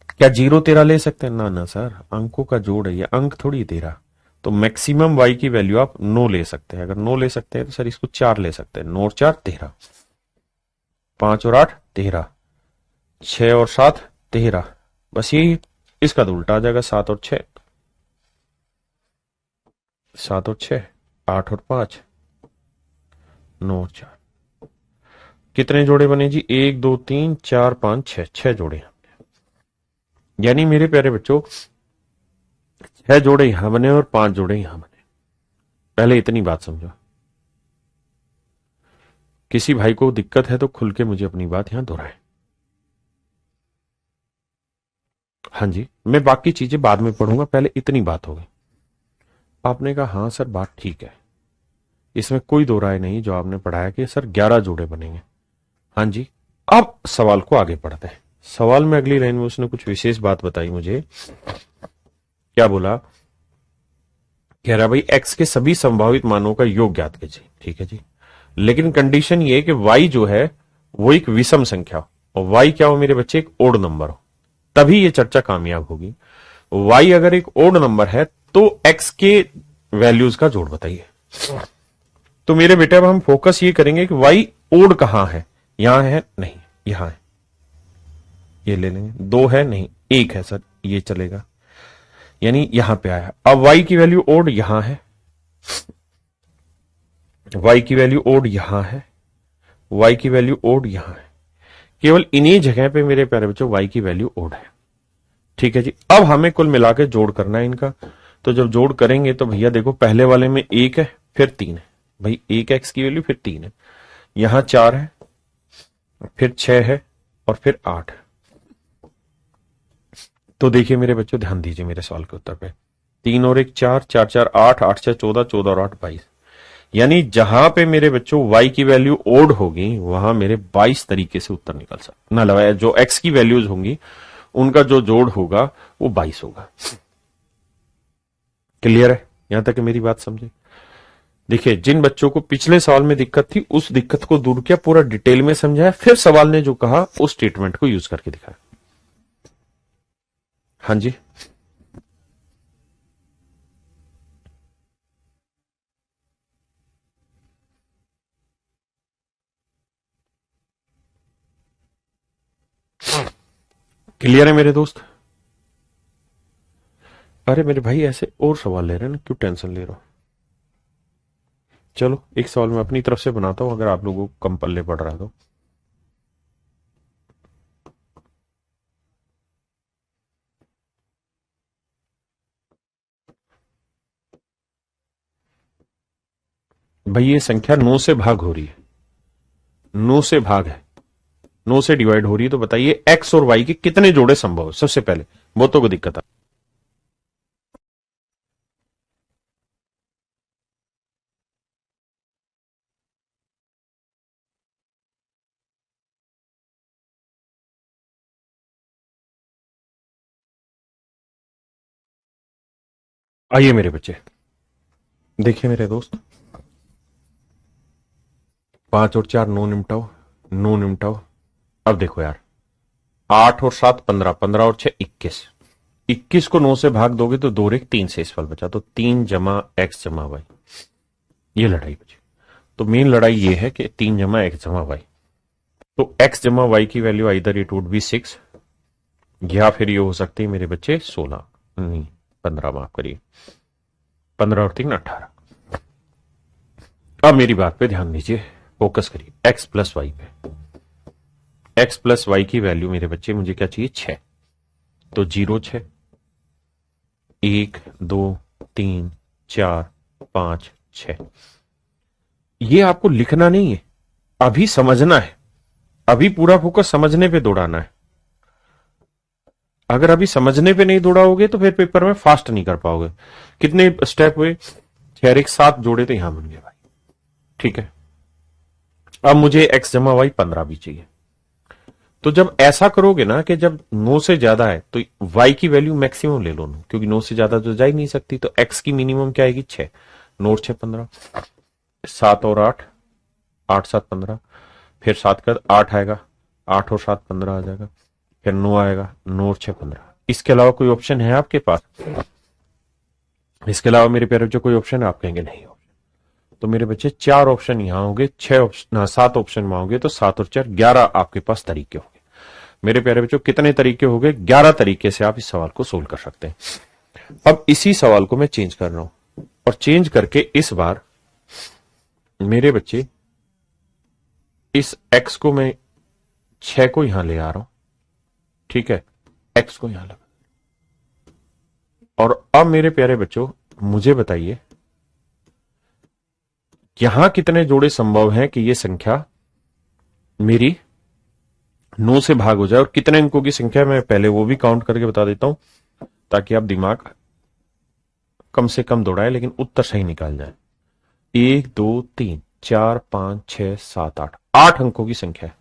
क्या 0 13 ले सकते हैं? ना ना सर, अंकों का जोड़ है ये, अंक थोड़ी 13। तो मैक्सिमम y की वैल्यू आप 9 ले सकते हैं। अगर 9 ले सकते हैं तो सर इसको 4 ले सकते हैं। 9 और 4 13, 5 और 8 13, 6 और 7 13। बस यही, इसका तो उल्टा आ जाएगा। 7 और 6 7 और 6 8 और 5 9 और 4। कितने जोड़े बने जी? 1 2 3 4 5 6, 6 जोड़े। यानी मेरे प्यारे बच्चों 6 जोड़े यहां बने और 5 जोड़े यहां बने। पहले इतनी बात समझो। किसी भाई को दिक्कत है तो खुल के मुझे अपनी बात यहां दोहराए। हाँ जी, मैं बाकी चीजें बाद में पढ़ूंगा, पहले इतनी बात हो गई। आपने कहा हाँ सर बात ठीक है, इसमें कोई दो राय नहीं जो आपने पढ़ाया कि सर 11 जोड़े बनेंगे। हाँ जी, अब सवाल को आगे पढ़ते हैं। सवाल में अगली लाइन में उसने कुछ विशेष बात बताई मुझे। क्या बोला? कह रहा भाई x के सभी संभावित मानों का योग ज्ञात कीजिए। ठीक है जी, लेकिन कंडीशन ये है कि y जो है वो एक विषम संख्या हो, और y क्या हो मेरे बच्चे? एक ओड नंबर हो, तभी ये चर्चा कामयाब होगी। y अगर एक ओड नंबर है तो x के वैल्यूज का जोड़ बताइए। तो मेरे बेटे अब हम फोकस ये करेंगे कि y ओड कहां है, यहां है नहीं, यहां है, ये ले लेंगे। दो है नहीं, एक है सर, ये चलेगा, यानी यहां पे आया। अब y की वैल्यू ओड यहां है, y की वैल्यू ओड यहां है, y की वैल्यू ओड यहां है। केवल इन्हीं जगह पे मेरे प्यारे बच्चों y की वैल्यू ओड है। ठीक है जी। अब हमें कुल मिला के जोड़ करना है इनका। तो जब जोड़ करेंगे तो भैया देखो, पहले वाले में एक है, फिर तीन है, भाई एक एक्स की वैल्यू फिर तीन है, यहां चार है, फिर छह है, और फिर आठ है। तो देखिए मेरे बच्चों, ध्यान दीजिए मेरे सवाल के उत्तर पे। तीन और एक चार, चार चार आठ, आठ छह चौदह, चौदह और आठ 22। यानी जहां पे मेरे बच्चों y की वैल्यू ओड होगी, वहां मेरे 22 तरीके से उत्तर निकल सकता ना लगाया। जो x की वैल्यूज होंगी उनका जो जोड़ होगा वो 22 होगा। क्लियर है? यहां तक मेरी बात समझे? देखिए, जिन बच्चों को पिछले सवाल में दिक्कत थी उस दिक्कत को दूर किया, पूरा डिटेल में समझाया, फिर सवाल ने जो कहा उस स्टेटमेंट को यूज करके दिखाया। हाँ जी, क्लियर है मेरे दोस्त? अरे मेरे भाई, ऐसे और सवाल ले रहे हैं ना, क्यों टेंशन ले रहे हो? चलो एक सवाल मैं अपनी तरफ से बनाता हूं, अगर आप लोगों को कम पल्ले पड़ रहा है तो। भाई ये संख्या 9 से भाग हो रही है, 9 से भाग है, 9 से डिवाइड हो रही है। तो बताइए एक्स और वाई के कितने जोड़े संभव है? सबसे पहले बहुतों को दिक्कत आ। आइए मेरे बच्चे, देखिए मेरे दोस्त, पांच और चार नौ निमटाओ, नौ निमटाओ। अब देखो यार, आठ और सात 15, 15 और छह 21, 21 को 9 से भाग दोगे तो दो एक तीन से इस फल बचा, तो 3 जमा एक्स जमा वाई। ये लड़ाई बची। तो मेन लड़ाई ये है कि 3 जमा एक्स जमा वाई। तो एक्स जमा वाई की value either it would be 6, या फिर ये हो सकती है मेरे बच्चे 16, नहीं 15, माफ करिए, 15 और 3 18। अब मेरी बात पे ध्यान दीजिए, फोकस करिए एक्स प्लस वाई पे। एक्स प्लस वाई की वैल्यू मेरे बच्चे मुझे क्या चाहिए? 6। तो 0 6, 1 2 3 4 5 6। ये आपको लिखना नहीं है, अभी समझना है। अभी पूरा फोकस समझने पे दौड़ाना है। अगर अभी समझने पे नहीं दौड़ाओगे तो फिर पेपर में फास्ट नहीं कर पाओगे। कितने स्टेप हुए? 6 एक 7 जोड़े तो यहां बन गए भाई। ठीक है, अब मुझे एक्स जमा वाई 15 भी चाहिए। तो जब ऐसा करोगे ना कि जब 9 से ज्यादा है तो y की वैल्यू मैक्सिमम ले लो, क्योंकि 9 से ज्यादा तो जा ही नहीं सकती। तो x की मिनिमम क्या आएगी? 6। 9 और 6 15, 7 और 8, 8 7 15, फिर 7 का 8 आएगा, 8 और 7 15 आ जाएगा, फिर 9 आएगा, 9 और 6 15। इसके अलावा कोई ऑप्शन है आपके पास? इसके अलावा मेरे प्यारे बच्चों कोई ऑप्शन है? आप कहेंगे नहीं ऑप्शन। तो मेरे बच्चे 4 ऑप्शन यहां होंगे, 6 ऑप्शन, 7 ऑप्शन में होंगे, तो 7 और 4 11 आपके पास तरीके होंगे। मेरे प्यारे बच्चों कितने तरीके हो गए? 11 तरीके से आप इस सवाल को सोल्व कर सकते हैं। अब इसी सवाल को मैं चेंज कर रहा हूं, और चेंज करके इस बार मेरे बच्चे इस x को मैं 6 को यहां ले आ रहा हूं। ठीक है, x को यहां लगा। और अब मेरे प्यारे बच्चों मुझे बताइए, यहां कितने जोड़े संभव हैं कि यह संख्या मेरी 9 से भाग हो जाए? और कितने अंकों की संख्या, मैं पहले वो भी काउंट करके बता देता हूं, ताकि आप दिमाग कम से कम दौड़ाए लेकिन उत्तर सही निकाल जाए। 1 2 3 4 5 6 7 8, 8 अंकों की संख्या है,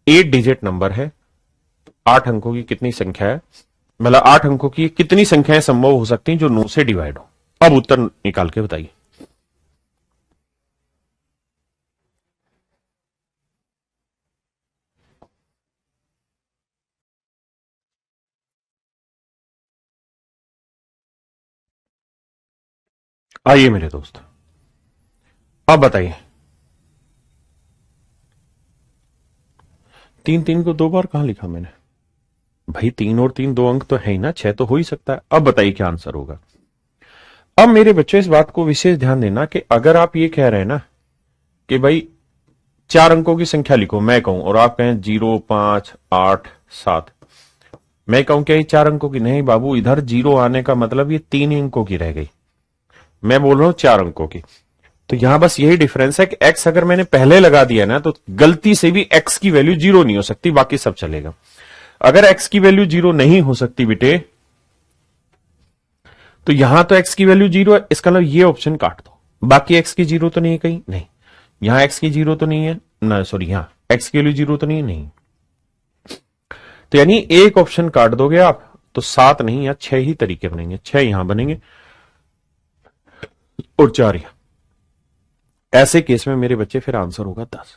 8 डिजिट नंबर है। 8 अंकों की कितनी संख्या है, मतलब 8 अंकों की कितनी संख्याएं संभव हो सकती हैं जो 9 से डिवाइड हो? अब उत्तर निकाल के बताइए। आइए मेरे दोस्त, अब बताइए, 3 3 को 2 बार कहां लिखा मैंने भाई? 3 और 3 2 अंक तो है ही ना, 6 तो हो ही सकता है। अब बताइए क्या आंसर होगा। अब मेरे बच्चों इस बात को विशेष ध्यान देना कि अगर आप ये कह रहे हैं ना कि भाई 4 अंकों की संख्या लिखो, मैं कहूं और आप कहें 0 5 8 7, मैं कहूं क्या ये 4 अंकों की? नहीं बाबू, इधर 0 आने का मतलब ये 3 अंकों की रह गई, मैं बोल रहा हूं 4 अंकों की। तो यहां बस यही डिफरेंस है कि एक्स अगर मैंने पहले लगा दिया ना तो गलती से भी एक्स की वैल्यू 0 नहीं हो सकती, बाकी सब चलेगा। अगर एक्स की वैल्यू 0 नहीं हो सकती बेटे, तो यहां तो एक्स की वैल्यू 0 है, इसका मतलब ये ऑप्शन काट दो। बाकी एक्स की 0 तो नहीं है कहीं, नहीं। यहां एक्स की 0 तो नहीं है ना, सॉरी, यहां एक्स की वैल्यू 0 तो नहीं है, नहीं। तो यानी एक ऑप्शन काट दोगे आप तो 7 नहीं या 6 ही तरीके बनेंगे। 6 यहां बनेंगे और 4 यहां। ऐसे केस में मेरे बच्चे फिर आंसर होगा 10।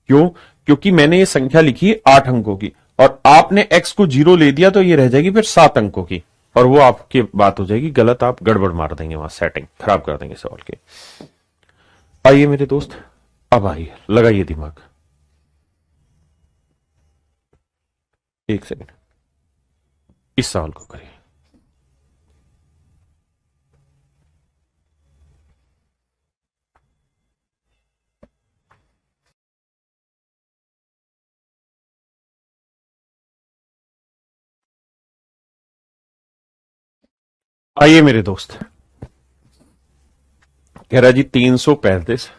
क्यों? क्योंकि मैंने ये संख्या लिखी 8 अंकों की और आपने एक्स को 0 ले दिया, तो ये रह जाएगी फिर 7 अंकों की, और वो आपकी बात हो जाएगी गलत, आप गड़बड़ मार देंगे, वहां सेटिंग खराब कर देंगे सवाल के। आइए मेरे दोस्त, अब आइए, लगाइए दिमाग। 1 सेकंड, इस सवाल को करिए। आइए मेरे दोस्त, कह रहा जी 335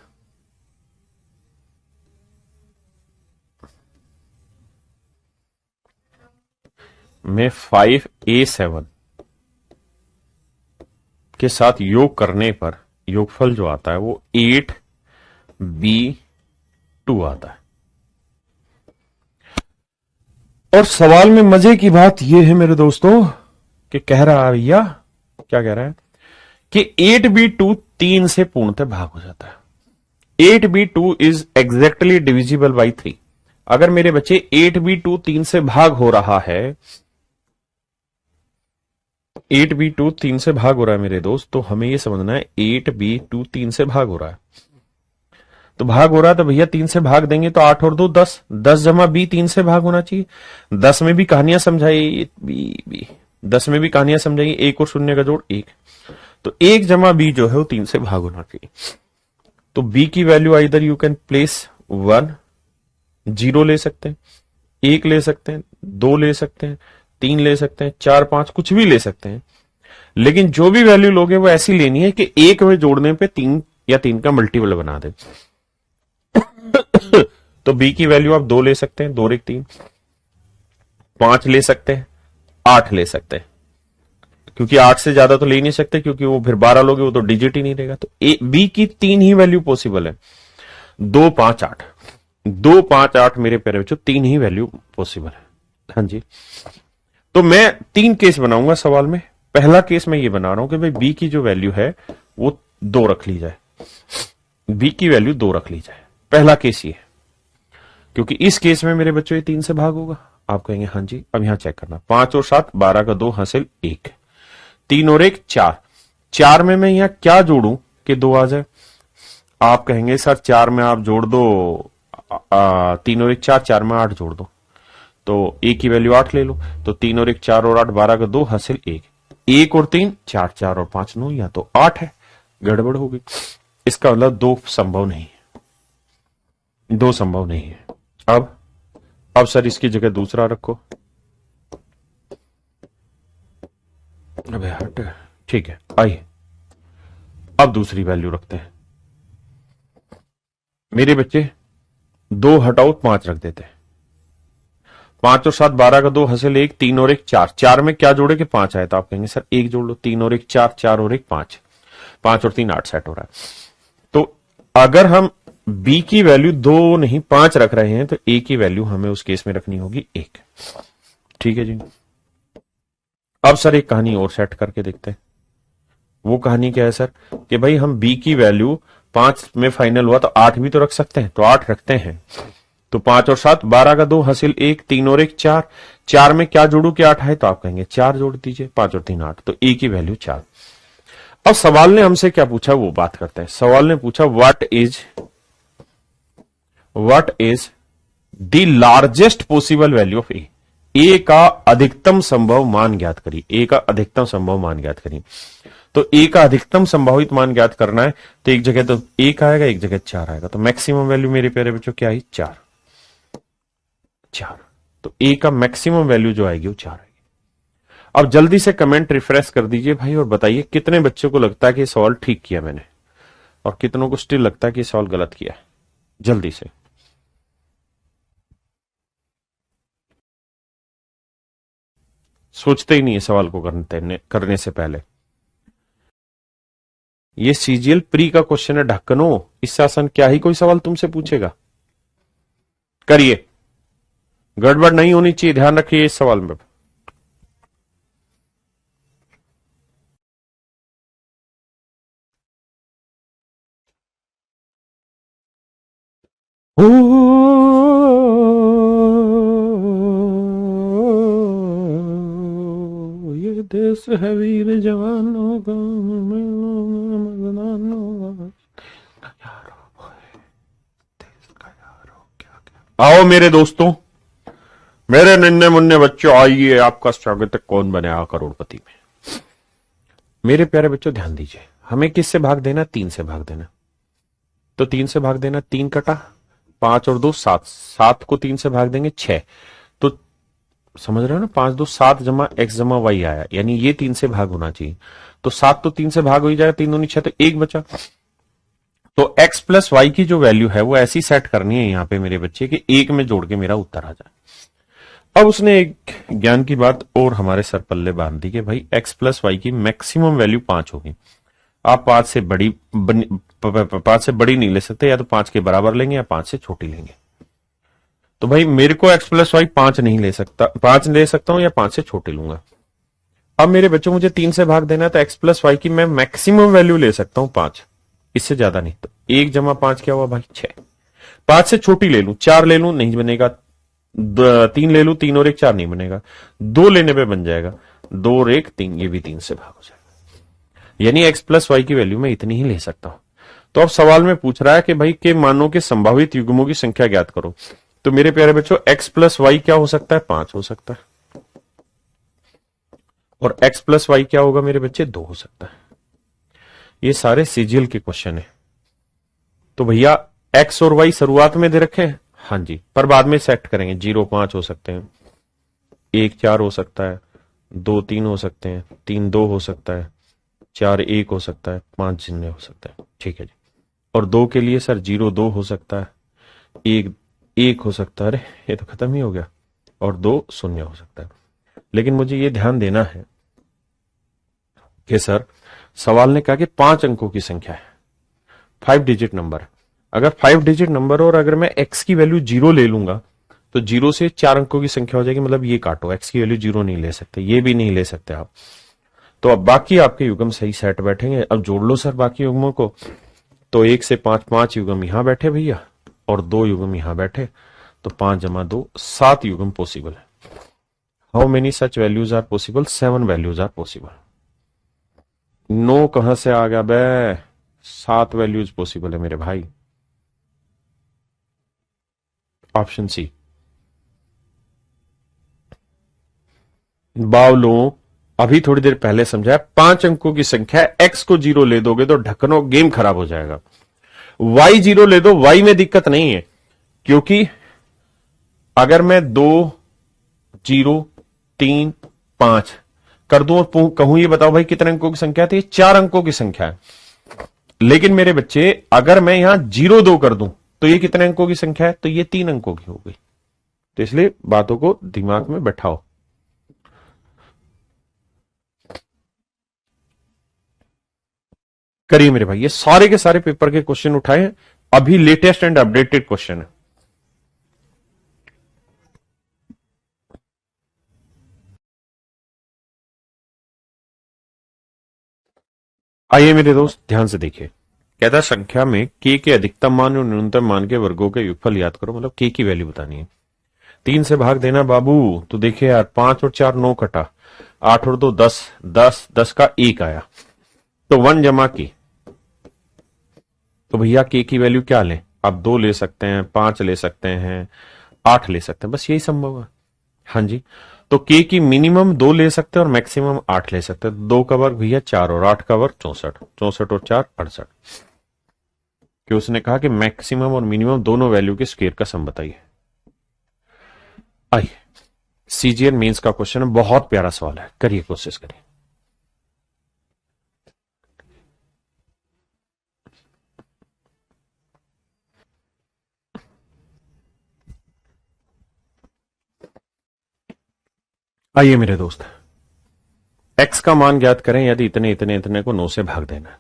में 5a7 के साथ योग करने पर योगफल जो आता है वो 8b2 आता है। और सवाल में मजे की बात यह है मेरे दोस्तों कि कह रहा है भैया, क्या कह रहा है कि 8b2 3 से पूर्णतः भाग हो जाता है। 8b2 is exactly divisible by 3। अगर मेरे बच्चे 8b2 3 से भाग हो रहा है, 8b2 3 से भाग हो रहा है मेरे दोस्त, तो हमें यह समझना है 8b2 3 से भाग हो रहा है। तो भाग हो रहा है तो भैया 3 से भाग देंगे तो 8 और 2 10, 10 जमा बी 3 से भाग होना चाहिए। 10 में भी कहानियां समझाई, बी 10 में भी कहानियां समझाई, 1 और 0 का जोड़ 1, तो 1 जमा बी जो है वो 3 से भाग होना चाहिए। तो बी की value either you can place 1, 0 ले सकते हैं, 1 ले सकते हैं, 2 ले सकते हैं, 3 ले सकते हैं, 4 5 कुछ भी ले सकते हैं। लेकिन जो भी वैल्यू लोगे वो ऐसी लेनी है कि 1 में जोड़ने पे 3 या 3 का मल्टीपल बना दे। तो बी की वैल्यू आप 2 ले सकते हैं, 2 और 1 3, 5 ले सकते हैं, 8 ले सकते हैं, क्योंकि 8 से ज्यादा तो ले नहीं सकते, क्योंकि वो फिर 12 लोगे वो तो डिजिट ही नहीं रहेगा। तो बी की 3 ही वैल्यू पॉसिबल है, 2 5 8, 2 5 8 मेरे प्यारे बच्चों 3 ही वैल्यू पॉसिबल है। हाँ जी, तो मैं 3 केस बनाऊंगा सवाल में। पहला केस मैं ये बना रहा हूं कि भाई बी की जो वैल्यू है वो 2 रख ली जाए, बी की वैल्यू 2 रख ली जाए। पहला केस ये है, क्योंकि इस केस में मेरे बच्चों ये 3 से भाग होगा। आप कहेंगे हाँ जी, अब यहां चेक करना, 5 और 7 12 का 2 हासिल 1, 3 और 1 4, 4 में मैं यहां क्या जोड़ूं कि 2 आ जाए? आप कहेंगे सर 4 में आप जोड़ दो 3 और 1 4, 4 में 8 जोड़ दो, तो ए की वैल्यू 8 ले लो। तो 3 और 1 4 और 8 12 का 2 हासिल 1, 1 और 3 4, 4 और 5 9, या तो 8 है, गड़बड़ हो गई। इसका मतलब 2 संभव नहीं है, 2 संभव नहीं है। अब सर इसकी जगह दूसरा रखो। अबे हट, ठीक है, आइए अब दूसरी वैल्यू रखते हैं। मेरे बच्चे 2 हटाओ 5 रख देते हैं, 5 और 7 12 का 2 हासिल 1, 3 और 1 4, 4 में क्या जोड़े कि 5 आए? तो आप कहेंगे सर 1 जोड़ लो, 3 और 1 4, 4 और 1 5, 5 और 3 8 सेट हो रहा है। तो अगर हम बी की वैल्यू 2 नहीं 5 रख रहे हैं तो ए की वैल्यू हमें उस केस में रखनी होगी 1। ठीक है जी। अब सर एक कहानी और सेट करके देखते हैं। वो कहानी क्या है सर कि भाई हम बी की वैल्यू 5 में फाइनल हुआ तो 8 भी तो रख सकते हैं, तो 8 रखते हैं। तो 5 और 7 12 का 2 हासिल 1, 3 और 1 4, 4 में क्या जोड़ू कि 8 है? तो आप कहेंगे 4 जोड़ दीजिए, 5 और 3 8, तो ए की वैल्यू 4। अब सवाल ने हमसे क्या पूछा वो बात करते हैं। सवाल ने पूछा what is the largest possible value of A का अधिकतम संभव मान ज्ञात करिए। ए का अधिकतम संभव मान ज्ञात करिए। तो ए का अधिकतम संभावित मान ज्ञात करना है तो एक जगह तो 1 आएगा, एक जगह 4 आएगा। तो मैक्सिमम वैल्यू मेरे प्यारे बच्चों क्या आई? 4। तो ए का मैक्सिमम वैल्यू जो आएगी वो 4 आएगी। अब जल्दी से कमेंट रिफ्रेश कर दीजिए भाई और बताइए कितने बच्चों को लगता है कि सवाल ठीक किया मैंने और कितनों को स्टिल लगता है कि सवाल गलत किया है। जल्दी से सोचते ही नहीं है सवाल को करने से पहले। ये सीजीएल प्री का क्वेश्चन है ढक्कनो, इससे आसान क्या ही कोई सवाल तुमसे पूछेगा। करिए, गड़बड़ नहीं होनी चाहिए, ध्यान रखिए इस सवाल में। ये देश है वीर जवानों का, आओ मेरे दोस्तों, मेरे नन्हे मुन्ने बच्चों, आइए, आपका स्वागत है कौन बनेगा करोड़पति में। मेरे प्यारे बच्चों ध्यान दीजिए, हमें किससे भाग देना? 3 से भाग देना। तो 3 से भाग देना, 3 कटा, 5 और 2 7, 7 को 3 से भाग देंगे 6। तो समझ रहे हो ना, 5 2 7 जमा x जमा y आया, यानी ये 3 से भाग होना चाहिए। तो 7 तो 3 से भाग हो ही जाएगा, 3 दूनी 6, तो 1 बचा। तो x प्लस वाई की जो वैल्यू है वो ऐसी सेट करनी है यहां पे मेरे बच्चे कि 1 में जोड़ के मेरा उत्तर आ जाए। अब उसने एक ज्ञान की बात और हमारे सर पल्ले बांध दी कि भाई x प्लस वाई की मैक्सिमम वैल्यू 5 होगी। आप 5 से बड़ी नहीं ले सकते, या तो 5 के बराबर लेंगे या 5 से छोटी लेंगे। तो भाई मेरे को x प्लस वाई 5 नहीं ले सकता, 5 ले सकता हूं या 5 से छोटे लूंगा। अब मेरे बच्चों मुझे 3 से भाग देना है, तो x प्लस वाई की मैं मैक्सिमम वैल्यू ले सकता हूं 5, इससे ज्यादा नहीं। तो 1 जमा 5 क्या हुआ भाई? 6। 5 से छोटी ले लूं, 4 ले लूं, नहीं बनेगा। 3 ले लूं, 3 और 1 4 नहीं बनेगा। 2 लेने पे बन जाएगा, 2 और 1 3, ये भी 3 से भाग हो जाएगा। यानी x प्लस वाई की वैल्यू मैं इतनी ही ले सकता हूं। तो अब सवाल में पूछ रहा है कि भाई के मानों के संभावित युग्मों की संख्या ज्ञात करो। तो मेरे प्यारे बच्चों x प्लस वाई क्या हो सकता है? 5 हो सकता है। और x प्लस वाई क्या होगा मेरे बच्चे? 2 हो सकता है। ये सारे सीजीएल के क्वेश्चन है। तो भैया x और y शुरुआत में दे रखे हैं, हाँ जी, पर बाद में सेट करेंगे। 0 5 हो सकते हैं, 1 4 हो सकता है, 2 3 हो सकते हैं, 3 2 हो सकता है, 4 1 हो सकता है, 5 0 हो सकता है। ठीक है जी। और 2 के लिए सर 0 2 हो सकता है, 1 1 हो सकता है। अरे ये तो खत्म ही हो गया। और 2 0 हो सकता है। लेकिन मुझे ये ध्यान देना है कि सर सवाल ने कहा कि 5 अंकों की संख्या है, 5 डिजिट नंबर। अगर 5 डिजिट नंबर और अगर मैं x की वैल्यू 0 ले लूंगा तो 0 से 4 अंकों की संख्या हो जाएगी। मतलब ये काटो, x की वैल्यू 0 नहीं ले सकते, ये भी नहीं ले सकते आप। तो अब बाकी आपके युग्म सही सेट बैठेंगे। अब जोड़ लो सर बाकी युग्मों को। तो 1 से 5 5 युग्म यहां बैठे भैया, और 2 युग्म यहां बैठे। तो 5 जमा 2 7 युग्म पॉसिबल है। How many such values are possible? 7 values are possible. 9 कहां से आ गया बे? 7 वैल्यूज पॉसिबल है मेरे भाई। Option C. बावलों, अभी थोड़ी देर पहले समझाया, 5 अंकों की संख्या है, x को 0 ले दोगे तो ढक्कनो गेम खराब हो जाएगा। y 0 ले दो, y में दिक्कत नहीं है, क्योंकि अगर मैं 2 0 3 5 कर दूं और कहूं ये बताओ भाई कितने अंकों की संख्या थी? 4 अंकों की संख्या है। लेकिन मेरे बच्चे अगर मैं यहां 0 2 कर दूं तो ये कितने अंकों की संख्या है? तो ये 3 अंकों की हो गई। तो इसलिए बातों को दिमाग में बैठाओ। करिए मेरे भाई, ये सारे के सारे पेपर के क्वेश्चन उठाए हैं, अभी लेटेस्ट एंड अपडेटेड क्वेश्चन है। आइए मेरे दोस्त ध्यान से देखिए। कहता है संख्या में के अधिकतम मान और न्यूनतम मान के वर्गों के योगफल याद करो। मतलब के की वैल्यू बतानी है। 3 से भाग देना बाबू। तो देखिए यार, 5 और 4 9 कटा, 8 और 2 10, 10 10 का 1 आया। तो 1 जमा की, तो भैया के की वैल्यू क्या लें? आप 2 ले सकते हैं, 5 ले सकते हैं, 8 ले सकते हैं, बस यही संभव है। हाँ जी, तो के की मिनिमम 2 ले सकते हैं और मैक्सिमम 8 ले सकते हैं। 2 का वर्ग भैया 4 और 8 का वर्ग 64, 64 और 4 68। कि उसने कहा कि मैक्सिमम और मिनिमम दोनों वैल्यू के स्क्वायर का सम बताइए। आइए, सीजीएल मेंस का क्वेश्चन है, बहुत प्यारा सवाल है, करिए, कोशिश करिए। आइए मेरे दोस्त, x का मान ज्ञात करें यदि इतने इतने इतने को 9 से भाग देना है।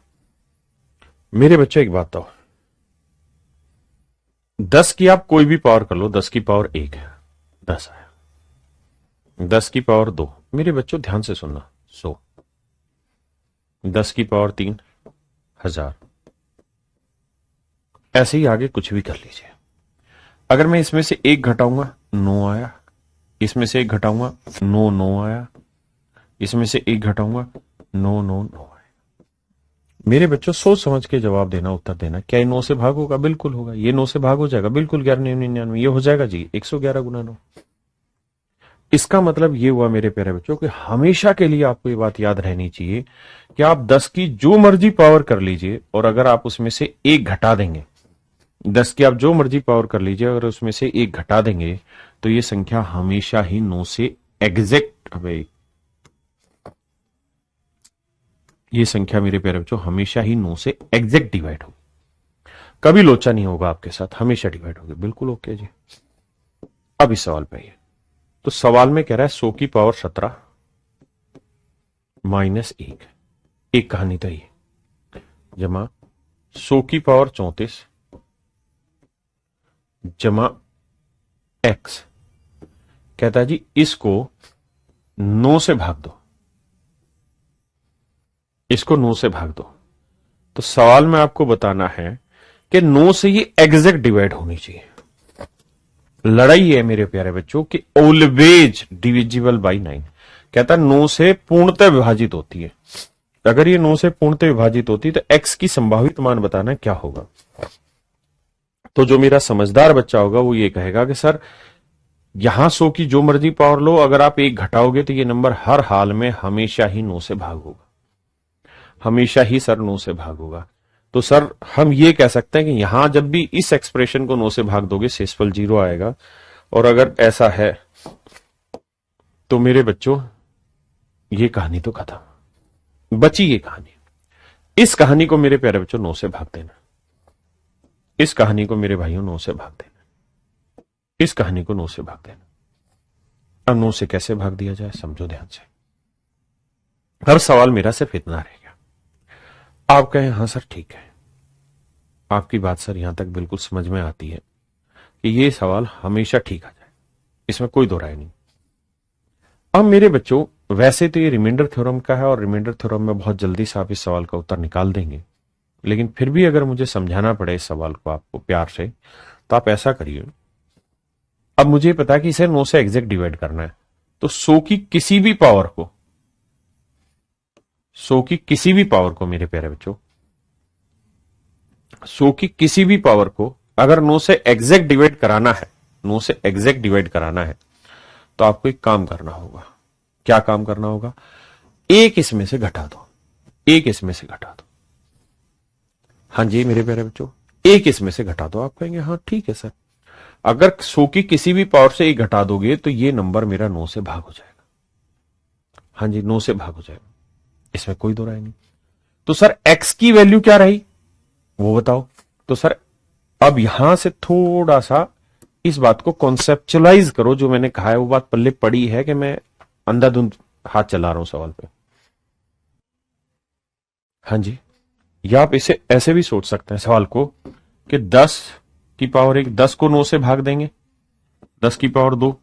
मेरे बच्चे एक बात बताओ, 10 की आप कोई भी पावर कर लो, 10 की पावर 1 है, 10 आया। 10 की पावर 2, मेरे बच्चों ध्यान से सुनना, 100। 10 की पावर 3, 1000। ऐसे ही आगे कुछ भी कर लीजिए। अगर मैं इसमें से 1 घटाऊंगा 9 आया, इसमें से 1 घटाऊंगा 9 9 आया, इसमें से 1 घटाऊंगा 9 9 9 आया। मेरे बच्चों सोच समझ के जवाब देना, उत्तर देना। क्या ये 9 से भाग होगा? बिल्कुल होगा। ये 9 से भाग हो जाएगा, बिल्कुल। 1199 ये हो जाएगा जी, 111 गुना 9। इसका मतलब ये हुआ मेरे प्यारे बच्चों कि हमेशा के लिए आपको ये बात याद रहनी चाहिए कि आप 10 की जो मर्जी पावर कर लीजिए, और अगर आप उसमें से 1 घटा देंगे, 10 की आप जो मर्जी पावर कर लीजिए, अगर उसमें से 1 घटा देंगे तो ये संख्या हमेशा ही 9 से एग्जैक्ट, ये संख्या मेरे प्यारे बच्चों हमेशा ही 9 से एग्जैक्ट डिवाइड होगी। कभी लोचा नहीं होगा आपके साथ, हमेशा डिवाइड होगी। बिल्कुल ओके जी। अब इस सवाल पे आइए। तो सवाल में कह रहा है 100 की पावर 17 माइनस 1, एक कहानी तो ये, जमा 100 की पावर 34 जमा x। कहता है जी इसको 9 से भाग दो, इसको 9 से भाग दो। तो सवाल में आपको बताना है कि 9 से ये एग्जैक्ट डिवाइड होनी चाहिए। लड़ाई है मेरे प्यारे बच्चों कि ऑलवेज डिविजिबल बाई 9। कहता है 9 से पूर्णतः विभाजित होती है। अगर ये 9 से पूर्णतः विभाजित होती तो x की संभावित मान बताना क्या होगा। तो जो मेरा समझदार बच्चा होगा वो ये कहेगा कि सर यहां 100 की जो मर्जी पावर लो, अगर आप 1 घटाओगे तो ये नंबर हर हाल में हमेशा ही 9 से भाग होगा, हमेशा ही सर 9 से भाग होगा। तो सर हम ये कह सकते हैं कि यहां जब भी इस एक्सप्रेशन को 9 से भाग दोगे शेषफल 0 आएगा। और अगर ऐसा है तो मेरे बच्चों ये कहानी तो खत्म, बची ये कहानी। इस कहानी को मेरे प्यारे बच्चों 9 से भाग देना, इस कहानी को मेरे भाइयों 9 से भाग देना, इस कहानी को 9 से भाग देना। अब 9 से कैसे भाग दिया जाए समझो ध्यान से। हर सवाल मेरा सिर्फ इतना रहेगा, आप कहें हाँ सर ठीक है, आपकी बात सर यहां तक बिल्कुल समझ में आती है कि ये सवाल हमेशा ठीक आ जाए, इसमें कोई दो राय नहीं। अब मेरे बच्चों वैसे तो ये रिमाइंडर थ्योरम का है और रिमाइंडर थ्योरम में बहुत जल्दी से आप इस सवाल का उत्तर निकाल देंगे, लेकिन फिर भी अगर मुझे समझाना पड़े इस सवाल को आपको प्यार से तो आप ऐसा करिए। अब मुझे पता है कि इसे 9 से एग्जैक्ट डिवाइड करना है, तो 100 की किसी भी पावर को, 100 की किसी भी पावर को मेरे प्यारे बच्चों, 100 की किसी भी पावर को अगर 9 से एग्जैक्ट डिवाइड कराना है, 9 से एग्जैक्ट डिवाइड कराना है तो आपको एक काम करना होगा। क्या काम करना होगा? एक इसमें से घटा दो, एक इसमें से घटा दो। हाँ जी मेरे प्यारे बच्चों, एक इसमें से घटा दो। आप कहेंगे हाँ ठीक है सर, अगर 100 की किसी भी पावर से एक घटा दोगे तो ये नंबर मेरा 9 से भाग हो जाएगा। हाँ जी 9 से भाग हो जाएगा, इसमें कोई दो राय नहीं। तो सर x की वैल्यू क्या रही वो बताओ। तो सर अब यहां से थोड़ा सा इस बात को कॉन्सेप्चुअलाइज करो, जो मैंने कहा है वो बात पल्ले पड़ी है कि मैं अंधाधुंध हाथ चला रहा हूं सवाल पे। हाँ जी, या आप इसे ऐसे भी सोच सकते हैं सवाल को कि 10 की पावर 1, 10 को 9 से भाग देंगे, 10 की पावर 2,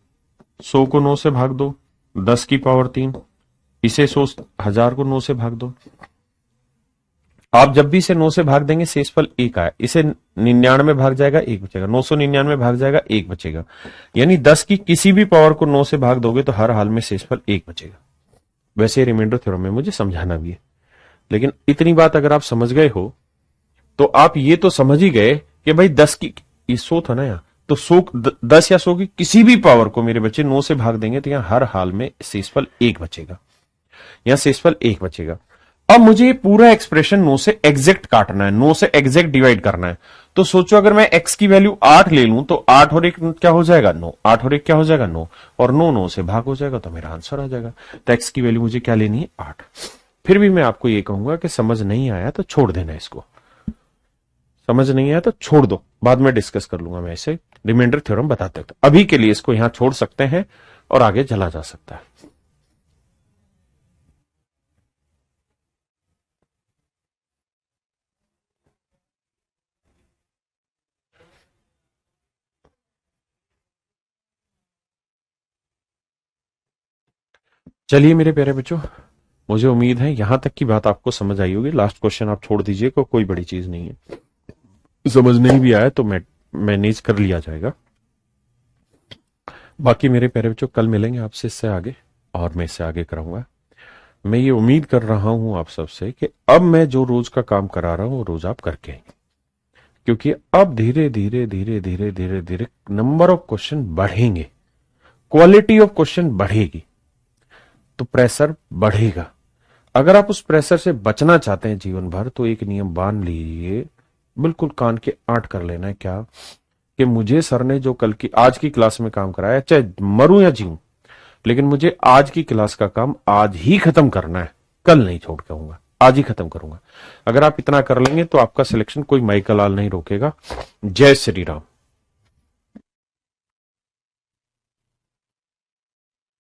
100 को 9 से भाग दो, 10 की पावर 3, इसे 100 1000 को 9 से भाग दो। आप जब भी इसे 9 से भाग देंगे शेषफल 1 आए, इसे 99 भाग जाएगा 1 बचेगा, 999 भाग जाएगा 1 बचेगा। यानी 10 की किसी भी पावर को 9 से भाग दोगे तो हर हाल में शेषफल 1 बचेगा। वैसे रिमाइंडर थ्योरम में मुझे समझाना भी है। लेकिन इतनी बात अगर आप समझ गए हो तो आप ये तो समझ ही गए कि भाई 10 की, ये 100 था ना यहाँ, तो 10 या 100 की किसी भी पावर को मेरे बच्चे 9 से भाग देंगे तो यहां हर हाल में शेषफल 1 बचेगा, यहां शेषफल 1 बचेगा। अब मुझे पूरा एक्सप्रेशन 9 से एग्जैक्ट काटना है, 9 से एग्जैक्ट डिवाइड करना है। तो सोचो अगर मैं x की वैल्यू 8 ले लूं तो 8 और 1 क्या हो जाएगा 9, 8 और 1 क्या हो जाएगा 9, और 9 9 से भाग हो जाएगा तो मेरा आंसर आ जाएगा। तो x की वैल्यू मुझे क्या लेनी है 8। फिर भी मैं आपको ये कहूंगा कि समझ नहीं आया तो छोड़ देना, इसको समझ नहीं आया तो छोड़ दो, बाद में डिस्कस कर लूंगा मैं इसे, रिमाइंडर थ्योरम बताते हैं। अभी के लिए इसको यहां छोड़ सकते हैं और आगे चला जा सकता है। चलिए मेरे प्यारे बच्चों, मुझे उम्मीद है यहां तक की बात आपको समझ आई होगी। लास्ट क्वेश्चन आप छोड़ दीजिए, कोई बड़ी चीज नहीं है। समझ नहीं भी आया तो मैनेज कर लिया जाएगा। बाकी मेरे प्यारे बच्चों कल मिलेंगे आपसे इससे आगे, और मैं इससे आगे कराऊंगा। मैं ये उम्मीद कर रहा हूं आप सबसे कि अब मैं जो रोज का काम करा रहा हूं वो रोज आप करके आएंगे, क्योंकि अब धीरे धीरे धीरे धीरे धीरे धीरे नंबर ऑफ क्वेश्चन बढ़ेंगे, क्वालिटी ऑफ क्वेश्चन बढ़ेगी, तो प्रेशर बढ़ेगा। अगर आप उस प्रेशर से बचना चाहते हैं जीवन भर तो एक नियम बांध लीजिए, बिल्कुल कान के आट कर लेना है, क्या कि मुझे सर ने जो कल की आज की क्लास में काम कराया, चाहे मरूं या जीऊं, लेकिन मुझे आज की क्लास का काम आज ही खत्म करना है, कल नहीं छोड़ के आऊंगा, आज ही खत्म करूंगा। अगर आप इतना कर लेंगे तो आपका सिलेक्शन कोई माइकल लाल नहीं रोकेगा। जय श्री राम।